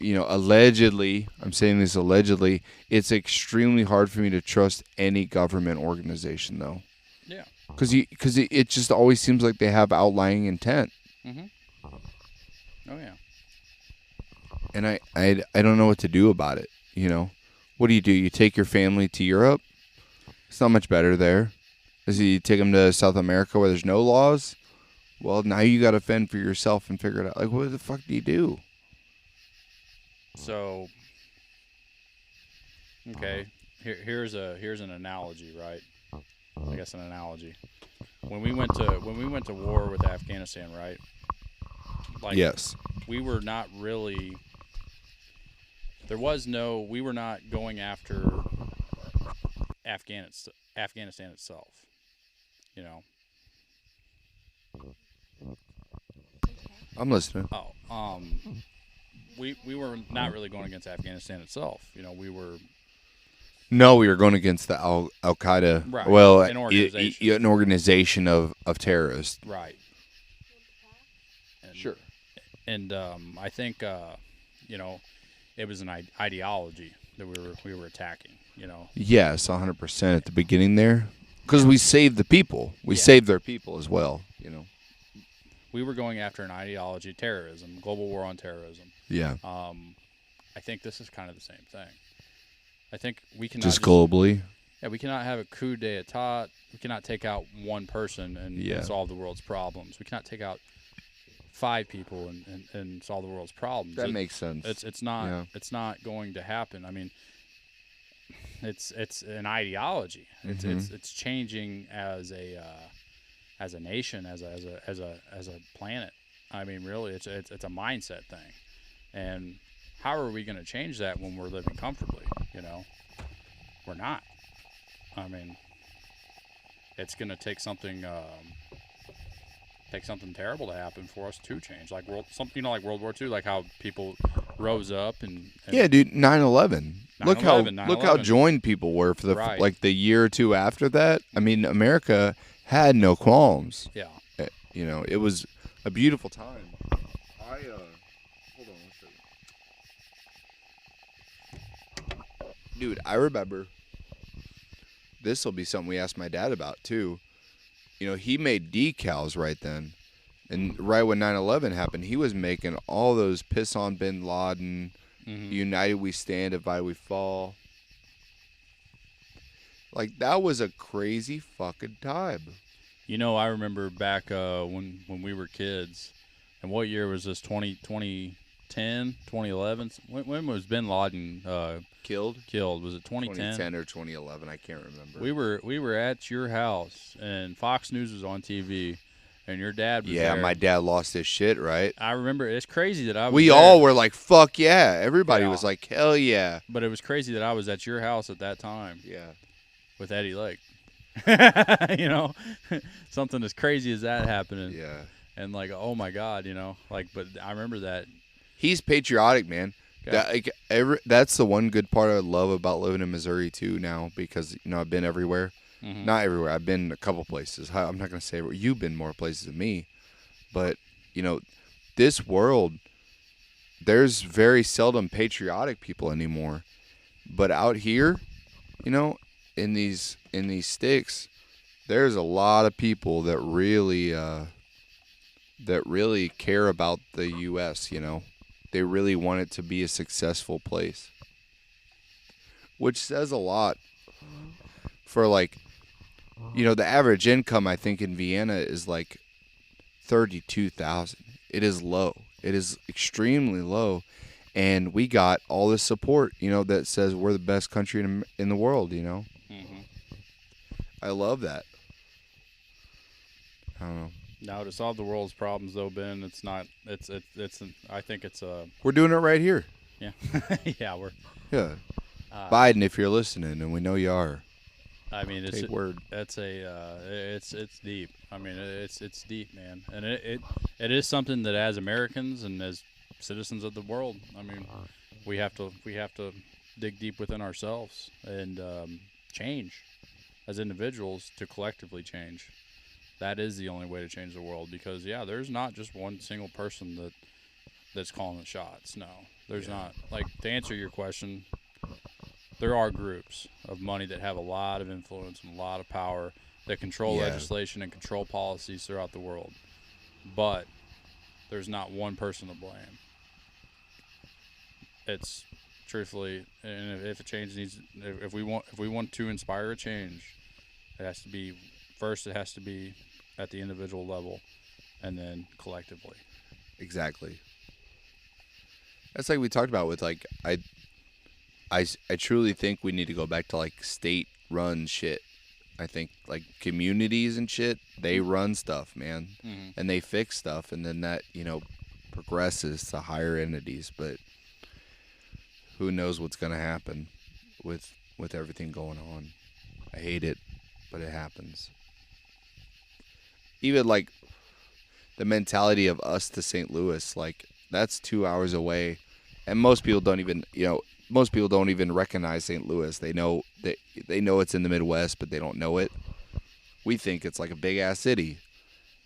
Allegedly, I'm saying this allegedly, it's extremely hard for me to trust any government organization, though. Yeah. Because it just always seems like they have outlying intent. Mm-hmm. Oh, yeah. And I don't know what to do about it, What do? You take your family to Europe? It's not much better there. You take them to South America where there's no laws? Well, now you got to fend for yourself and figure it out. Like, what the fuck do you do? So, okay, here's an analogy, right? I guess an analogy. When we went to war with Afghanistan, right? Like, yes. We were not really. We were not going after Afghanistan itself. I'm listening. Oh, we were not really going against Afghanistan itself. We were. No, we were going against the Al Qaeda. Right. Well, an organization. An organization of terrorists. Right. And, sure. And I think it was an ideology that we were attacking. Yes, 100% at the beginning there, because we saved the people. We saved their people as well. We were going after an ideology, terrorism, global war on terrorism. Yeah. I think this is kind of the same thing. I think we cannot just globally. Yeah, we cannot have a coup d'état. We cannot take out one person and solve the world's problems. We cannot take out 5 people and solve the world's problems. That makes sense. It's not going to happen. I mean, it's an ideology. It's changing as a nation, as a planet. I mean, really, it's a mindset thing. And how are we going to change that when we're living comfortably? We're not. I mean, it's going to take something terrible to happen for us to change, like like World War II, like how people rose up and yeah, dude, 9/11. Look how joined people were for the right. like the year or two after that. I mean, America had no qualms. Yeah. It was a beautiful time. Hold on one second. Dude, I remember. This will be something we asked my dad about too. He made decals right then. And right when 9/11 happened, he was making all those piss on bin Laden, United we stand, divided we fall. Like, that was a crazy fucking time. I remember back when we were kids, and what year was this? 2010, 2011? When was bin Laden killed? Was it 2010? 2010 or 2011, I can't remember. We were at your house, and Fox News was on TV, and your dad was there. Yeah, my dad lost his shit, right? I remember. It's crazy that I was We there. all were like, fuck yeah. Everybody was like, hell yeah. But it was crazy that I was at your house at that time. Yeah. With Eddie Lake. Something as crazy as that happening. Yeah. And like, oh my God, but I remember that. He's patriotic, man. Okay. That's the one good part I love about living in Missouri too now, because I've been everywhere. Mm-hmm. Not everywhere. I've been a couple places. I'm not going to say everywhere. You've been more places than me. But, this world, there's very seldom patriotic people anymore. But out here, in these sticks, there's a lot of people that really that really care about the U.S. You know, they really want it to be a successful place, which says a lot for like, you know, the average income I think in Vienna is like 32,000. It is low. It is extremely low, and we got all this support. You know, that says we're the best country in the world. You know, Hmm. I love that. I don't know. Now, to solve the world's problems, though, Ben, it's not. I think it's a. We're doing it right here. Yeah. Yeah. Yeah, Uh, Biden, if you're listening, and we know you are, I mean, take word. it's deep. I mean, it's deep, man, and it is something that as Americans and as citizens of the world, I mean, we have to dig deep within ourselves and change as individuals to collectively change. That is the only way to change the world because yeah, there's not just one single person that's calling the shots. No, there's not. Like to answer your question, there are groups of money that have a lot of influence and a lot of power that control Yeah. legislation and control policies throughout the world. But there's not one person to blame. It's truthfully, and if a change needs, if we want to inspire a change, it has to be first. It has to be at the individual level, and then collectively. Exactly. That's like we talked about with like I truly think we need to go back to like state run shit. I think like communities and shit, they run stuff, man. Mm-hmm. And they fix stuff and then that, you know, progresses to higher entities, but who knows what's going to happen with everything going on. I hate it, but it happens. Even like the mentality of us to St. Louis, like that's 2 hours away, and most people don't even, you know, most people don't even recognize St. Louis. They know that they know it's in the Midwest, but they don't know it. We think it's like a big ass city,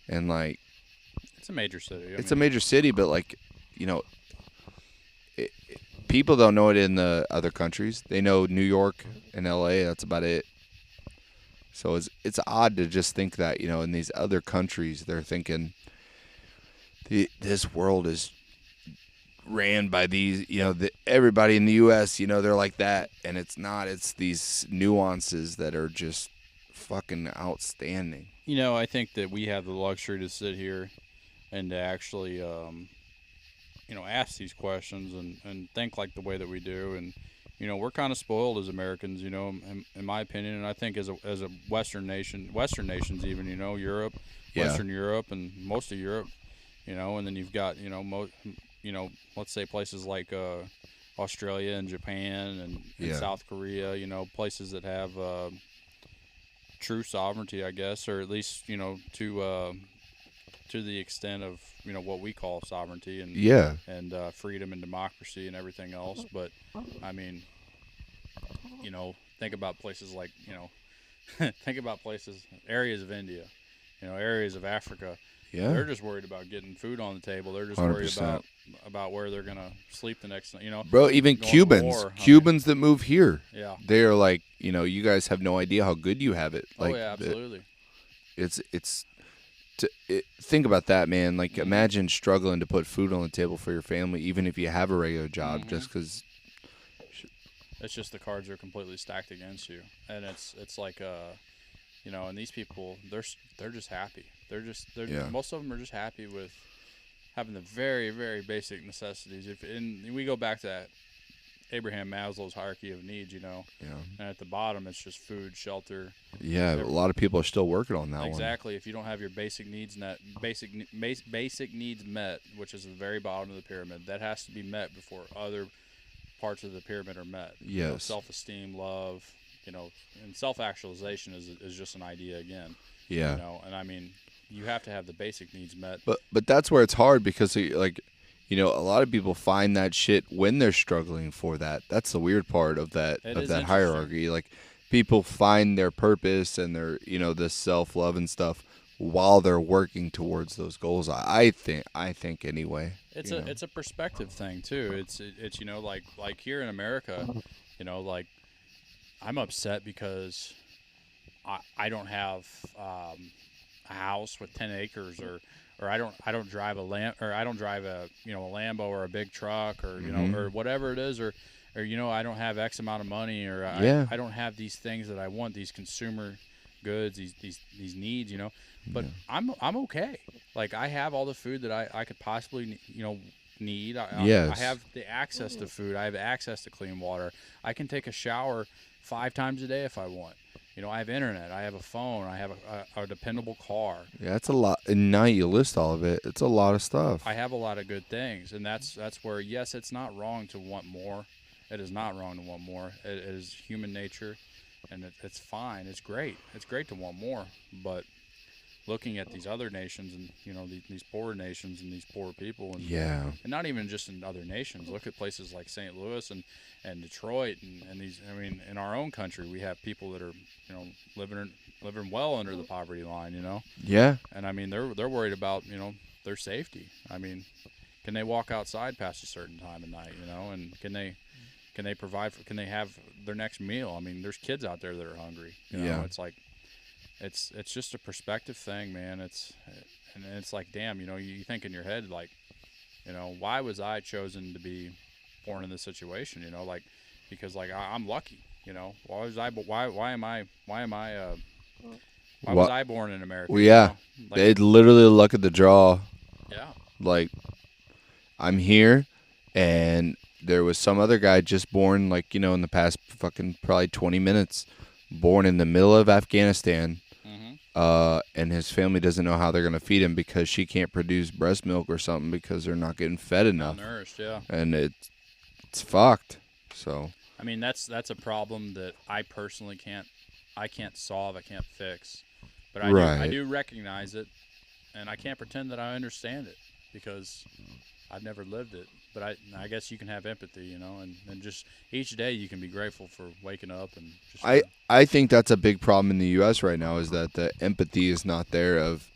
and like It's a major city. it's a major city, but like, you know, people don't know it in the other countries. They know New York and L.A. That's about it. So it's odd to just think that, you know, in these other countries they're thinking this world is ran by these, you know, everybody in the U.S., you know, they're like that, and it's not. It's these nuances that are just fucking outstanding. You know, I think that we have the luxury to sit here and to actually, ask these questions and think like the way that we do. And, you know, we're kind of spoiled as Americans, you know, in my opinion. And I think as a Western nations even, you know, Europe, Yeah. Western Europe and most of Europe, you know, and then you've got, let's say places like Australia and Japan and Yeah. South Korea, you know, places that have true sovereignty, I guess, or at least, you know, to the extent of, you know, what we call sovereignty and Yeah. freedom and democracy and everything else. But I mean, you know, think about places like, you know, think about areas of India, you know, areas of Africa. Yeah. They're just worried about getting food on the table. They're just 100%. worried about where they're gonna sleep the next night. You know, Bro, even going to Cubans, war, I mean, Cubans that move here, yeah. they are like, you know, you guys have no idea how good you have it. Like, Oh yeah, absolutely. think about that, man. Like, Mhm. imagine struggling to put food on the table for your family, even if you have a regular job, Mhm. just because. It's just the cards are completely stacked against you, and it's like you know, and these people they're just happy. Yeah. Most of them are just happy with having the very very basic necessities. And we go back to that Abraham Maslow's hierarchy of needs, you know, Yeah. and at the bottom it's just food, shelter. Yeah, a lot of people are still working on that one. Exactly. If you don't have your basic needs basic needs met, which is the very bottom of the pyramid, that has to be met before other parts of the pyramid are met. You know, Yes. self-esteem, love, you know, and self-actualization is just an idea again. Yeah. You know, and I mean, you have to have the basic needs met. But that's where it's hard because, like, you know, a lot of people find that shit when they're struggling for that. That's the weird part of that It is that interesting. hierarchy. Like, people find their purpose and their, you know, this self-love and stuff while they're working towards those goals. I think anyway. It's you a know. it's a perspective thing too. It's you know, like here in America, you know, like I'm upset because I don't have a house with 10 acres or or I don't drive I don't drive a a Lambo or a big truck or or whatever it is or I don't have X amount of money or Yeah. I don't have these things that I want, these consumer goods, these needs, but I'm okay. Like I have all the food that I could possibly need. I Yes. have the access to food. I have access to clean water. I can take a shower 5 times a day if I want. I have internet. I have a phone. I have a dependable car. Yeah, that's a lot. And now you list all of it. It's a lot of stuff. I have a lot of good things, and that's where yes, it's not wrong to want more. It is not wrong to want more. It is human nature, and it's fine. It's great. It's great to want more, but looking at these other nations and these poor nations and these poor people and not even just in other nations. Look at places like St. Louis and Detroit and these. I mean, in our own country, we have people that are living well under the poverty line. Yeah. And I mean they're worried about their safety. I mean, can they walk outside past a certain time of night? And can they provide can they have their next meal? I mean, there's kids out there that are hungry. It's like. It's just a perspective thing, man. It's like, damn, you think in your head, like, why was I chosen to be born in this situation? Because like I'm lucky. Why was I born in America? Well, yeah, Like, it's literally luck of the draw. yeah. Like, I'm here, and there was some other guy just born, like, in the past fucking probably 20 minutes, born in the middle of Afghanistan. And his family doesn't know how they're going to feed him because she can't produce breast milk or something because they're not getting fed enough. Malnourished, yeah. And it's fucked. So I mean, that's a problem that I personally can't solve. I can't fix. But I do recognize it, and I can't pretend that I understand it because I've never lived it. But I guess you can have empathy, and just each day you can be grateful for waking up and just. I think that's a big problem in the U.S. right now is that the empathy is not there. Of,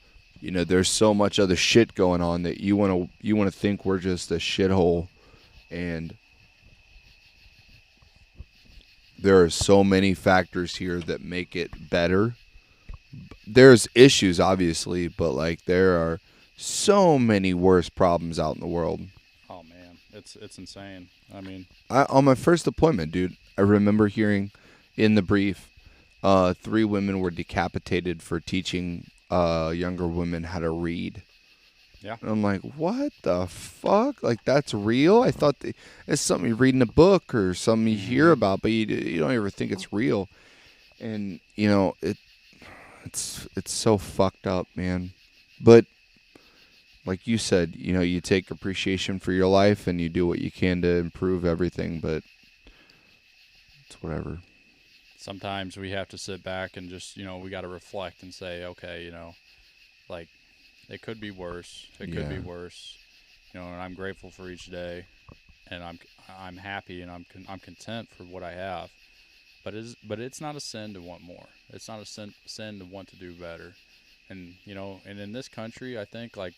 there's so much other shit going on that you want to think we're just a shithole, and there are so many factors here that make it better. There's issues, obviously, but like there are so many worse problems out in the world. Oh man, it's insane. I mean, on my first deployment, dude, I remember hearing in the brief, 3 women were decapitated for teaching younger women how to read. Yeah. And I'm like, what the fuck? Like, that's real? I thought it's something you read in a book or something you hear about, but you don't ever think it's real. And, it's so fucked up, man. But like you said, you take appreciation for your life and you do what you can to improve everything, but it's whatever. Sometimes we have to sit back and just, we got to reflect and say, okay, like it could be worse. It could be worse. And I'm grateful for each day, and I'm happy and I'm content for what I have. But it's not a sin to want more. It's not a sin to want to do better. And and in this country, I think like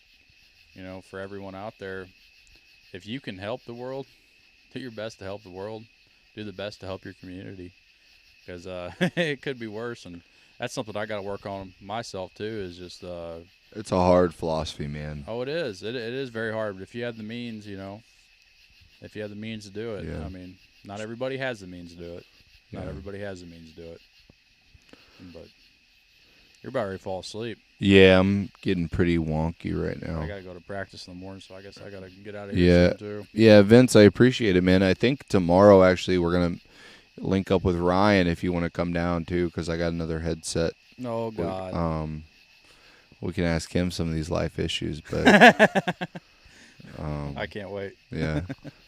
for everyone out there, if you can help the world, do your best to help the world. Do the best to help your community, because it could be worse, and that's something I got to work on myself too. Is just it's a hard philosophy, man. Oh, it is. It is very hard. But if you have the means, if you have the means to do it, I mean, not everybody has the means to do it. Not everybody has the means to do it. But you're about ready to fall asleep. Yeah, I'm getting pretty wonky right now. I got to go to practice in the morning, so I guess I got to get out of here soon, too. Yeah, Vince, I appreciate it, man. I think tomorrow, actually, we're going to link up with Ryan if you want to come down, too, because I got another headset. Oh, God. We can ask him some of these life issues, but I can't wait. Yeah.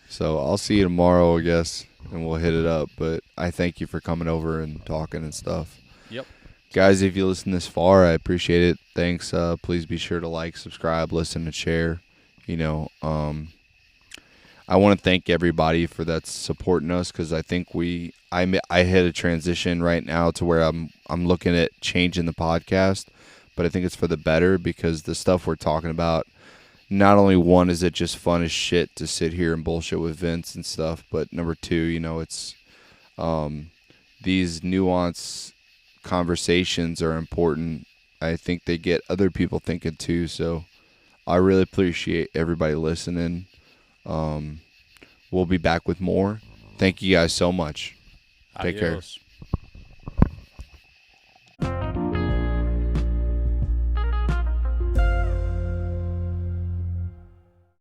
So I'll see you tomorrow, I guess, and we'll hit it up. But I thank you for coming over and talking and stuff. Yep. Guys, if you listen this far, I appreciate it. Thanks. Please be sure to like, subscribe, listen, and share. I want to thank everybody for that's supporting us, because I think I hit a transition right now to where I'm looking at changing the podcast, but I think it's for the better, because the stuff we're talking about, not only one is it just fun as shit to sit here and bullshit with Vince and stuff, but number 2, it's these nuanced conversations are important. I think they get other people thinking too, so I really appreciate everybody listening. We'll be back with more. Thank you guys so much. Take care. Adios.